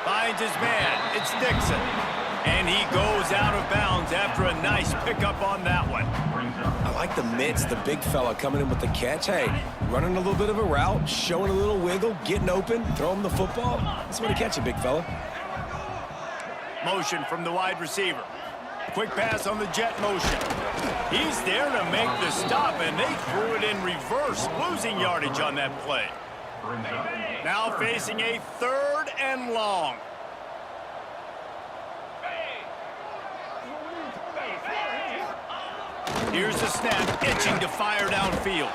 Finds his man. It's Dixon. And he goes out of bounds after a nice pickup on that one. I like the mitts, the big fella coming in with the catch. Hey, running a little bit of a route, showing a little wiggle, getting open, throw him the football. That's the way to catch it, big fella. Motion from the wide receiver. Quick pass on the jet motion. He's there to make the stop, and they threw it in reverse, losing yardage on that play. Now facing a 3rd and long. Here's the snap, itching to fire downfield.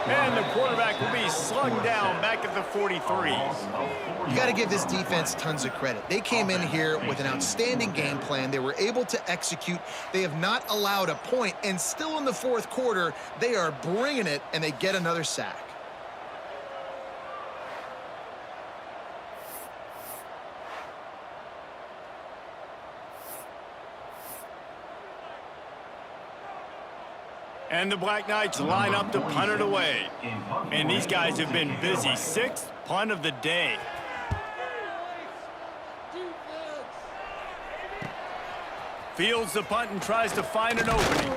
And the quarterback will be slung down back at the 43. You got to give this defense tons of credit. They came in here with an outstanding game plan. They were able to execute. They have not allowed a point, and still in the 4th quarter, they are bringing it, and they get another sack. And the Black Knights line up to punt it away. And these guys have been busy. 6th punt of the day. Fields the punt and tries to find an opening.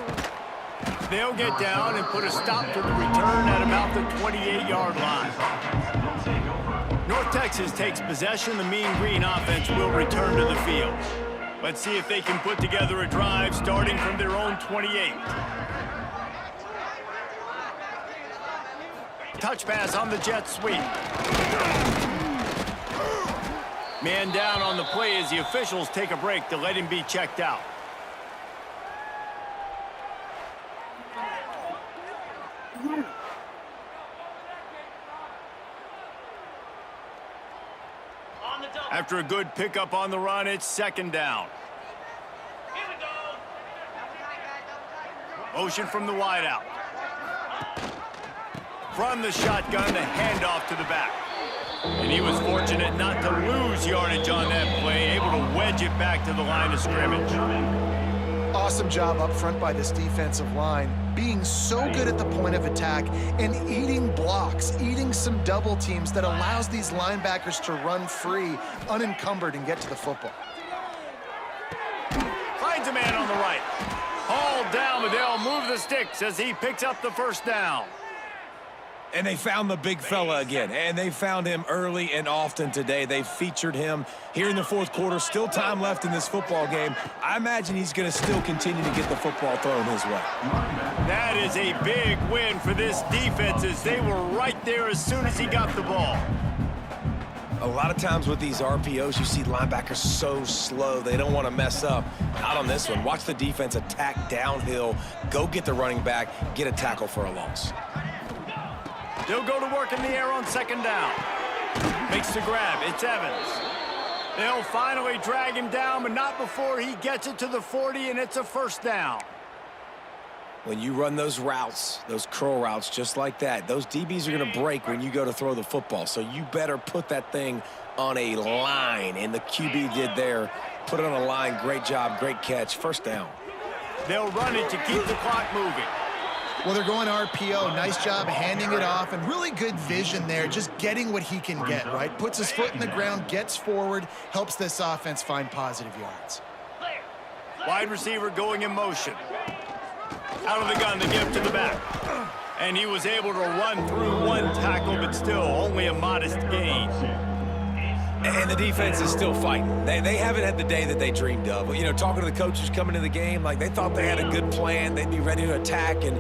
They'll get down and put a stop to the return at about the 28-yard line. North Texas takes possession. The Mean Green offense will return to the field. Let's see if they can put together a drive starting from their own 28. Touch pass on the jet sweep. Man down on the play as the officials take a break to let him be checked out. After a good pickup on the run, it's 2nd down. Motion from the wideout. From the shotgun, the handoff to the back. And he was fortunate not to lose yardage on that play, able to wedge it back to the line of scrimmage. Awesome job up front by this defensive line, being so good at the point of attack and eating blocks, eating some double teams that allows these linebackers to run free, unencumbered, and get to the football. Finds a man on the right. Hauled down, but they'll move the sticks as he picks up the 1st down. And they found the big fella again, and they found him early and often today. They featured him here in the 4th quarter. Still time left in this football game. I imagine he's going to still continue to get the football thrown his way. That is a big win for this defense as they were right there as soon as he got the ball. A lot of times with these RPOs, you see linebackers so slow, they don't want to mess up. Not on this one. Watch the defense attack downhill, go get the running back, get a tackle for a loss. They'll go to work in the air on 2nd down. Makes the grab. It's Evans. They'll finally drag him down, but not before he gets it to the 40, and it's a 1st down. When you run those routes, those curl routes just like that, those DBs are going to break when you go to throw the football. So you better put that thing on a line, and the QB did there. Put it on a line. Great job. Great catch. 1st down. They'll run it to keep the clock moving. Well, they're going RPO. Nice job handing it off, and really good vision there, just getting what he can get, right? Puts his foot in the ground, gets forward, helps this offense find positive yards. Wide receiver going in motion. Out of the gun, the give to the back. And he was able to run through 1 tackle, but still only a modest gain. And the defense is still fighting. They haven't had the day that they dreamed of. You know, talking to the coaches coming to the game, like they thought they had a good plan. They'd be ready to attack and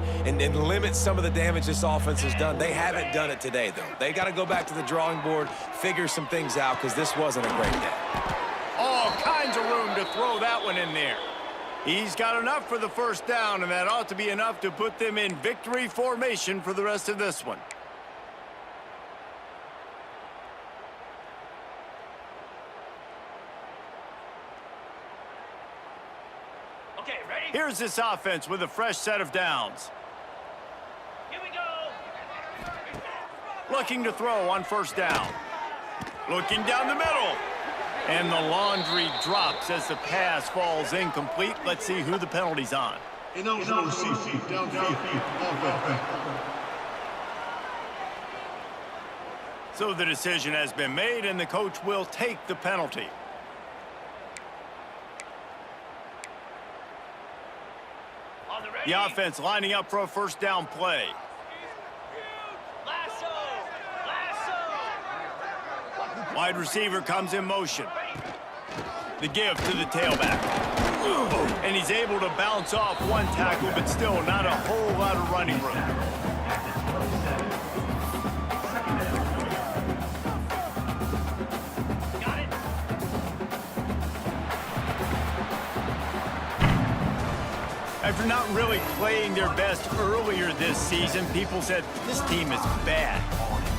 limit some of the damage this offense has done. They haven't done it today, though. They got to go back to the drawing board, figure some things out, because this wasn't a great day. All kinds of room to throw that one in there. He's got enough for the 1st down, and that ought to be enough to put them in victory formation for the rest of this one. Okay, ready? Here's this offense with a fresh set of downs. Here we go. Looking to throw on 1st down. Looking down the middle. And the laundry drops as the pass falls incomplete. Let's see who the penalty's on. Ineligible CC, downfield, offense. So the decision has been made, and the coach will take the penalty. On the ready. The offense lining up for a first down play. Lasso. Lasso. Wide receiver comes in motion. The give to the tailback. And he's able to bounce off one tackle, but still not a whole lot of running room. Got it. After not really playing their best earlier this season, people said, this team is bad.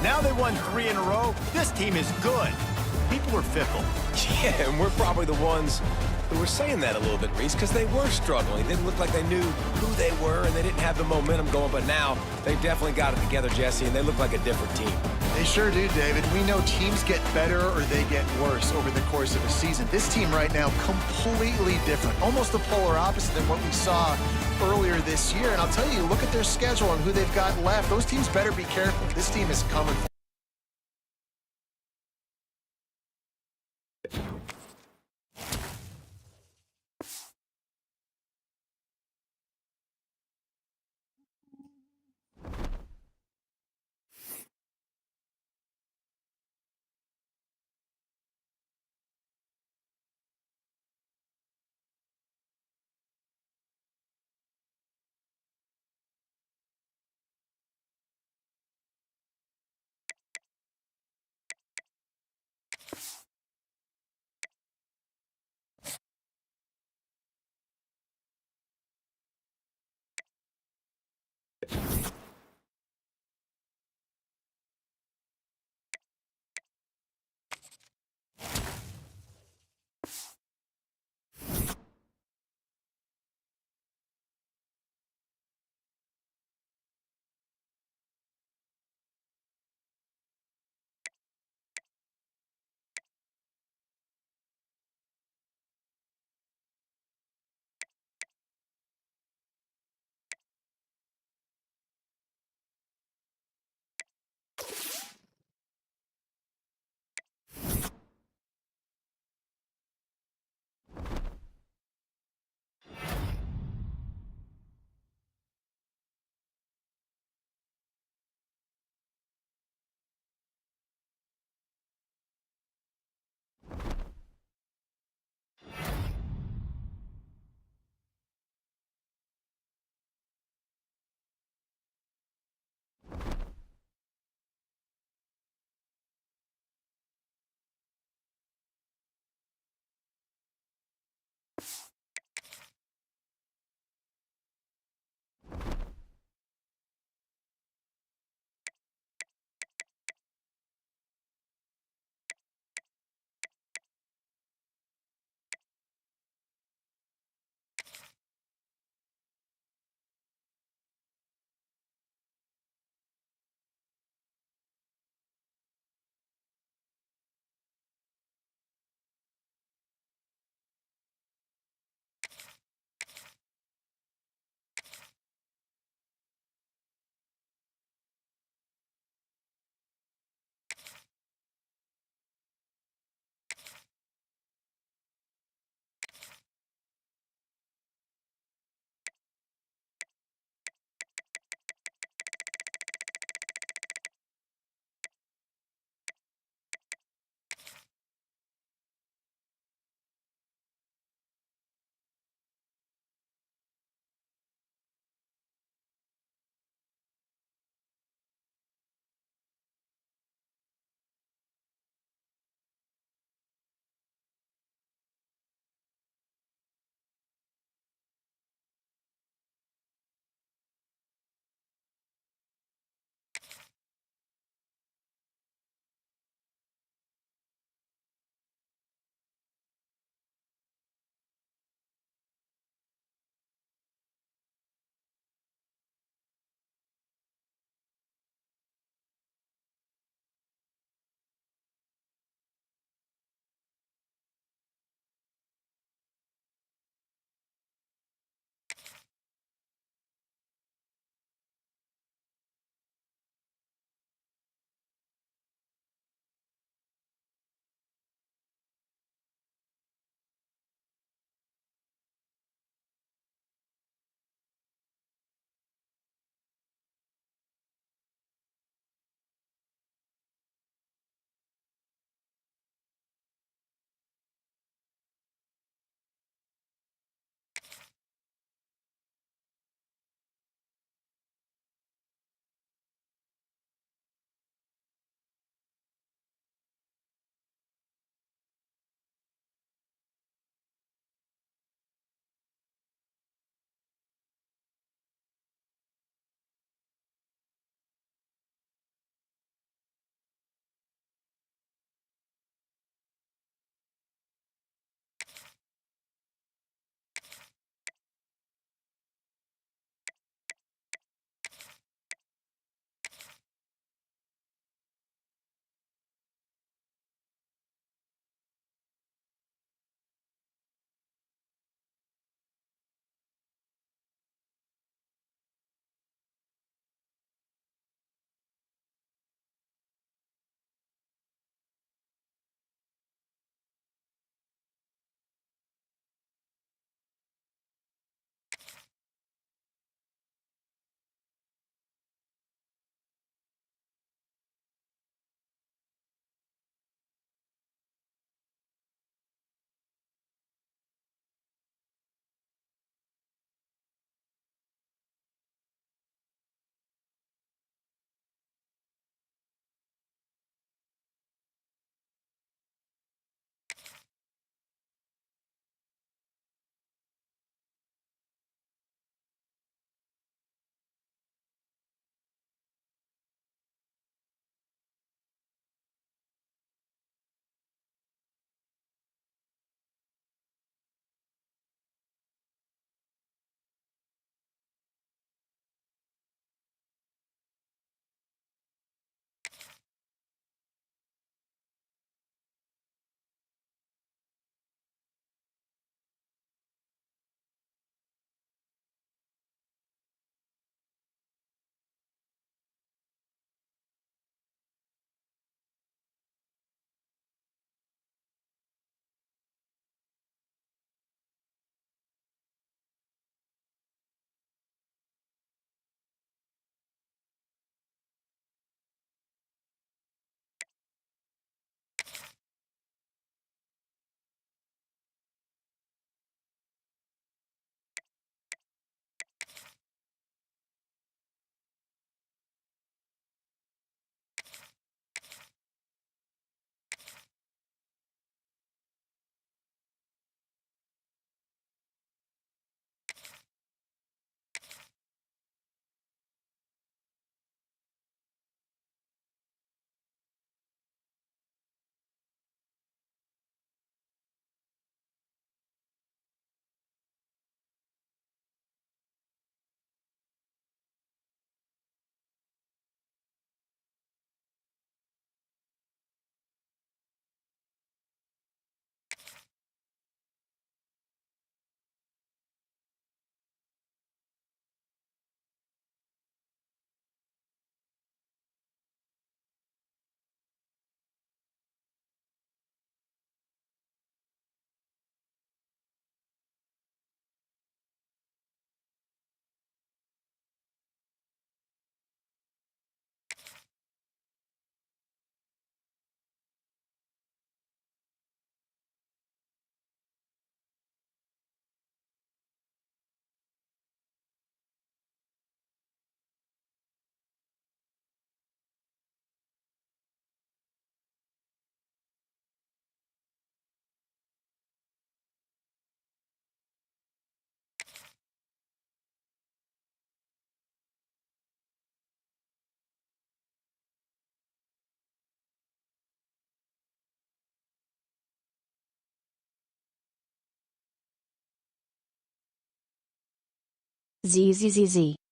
Now they won 3 in a row. This team is good. People are fickle. Yeah, and we're probably the ones who were saying that a little bit, Reese, because they were struggling. It didn't look like they knew who they were, and they didn't have the momentum going. But now they definitely got it together, Jesse, and they look like a different team. They sure do, David. We know teams get better or they get worse over the course of a season. This team right now, completely different. Almost the polar opposite than what we saw earlier this year. And I'll tell you, look at their schedule and who they've got left. Those teams better be careful. This team is coming for ZZZZ.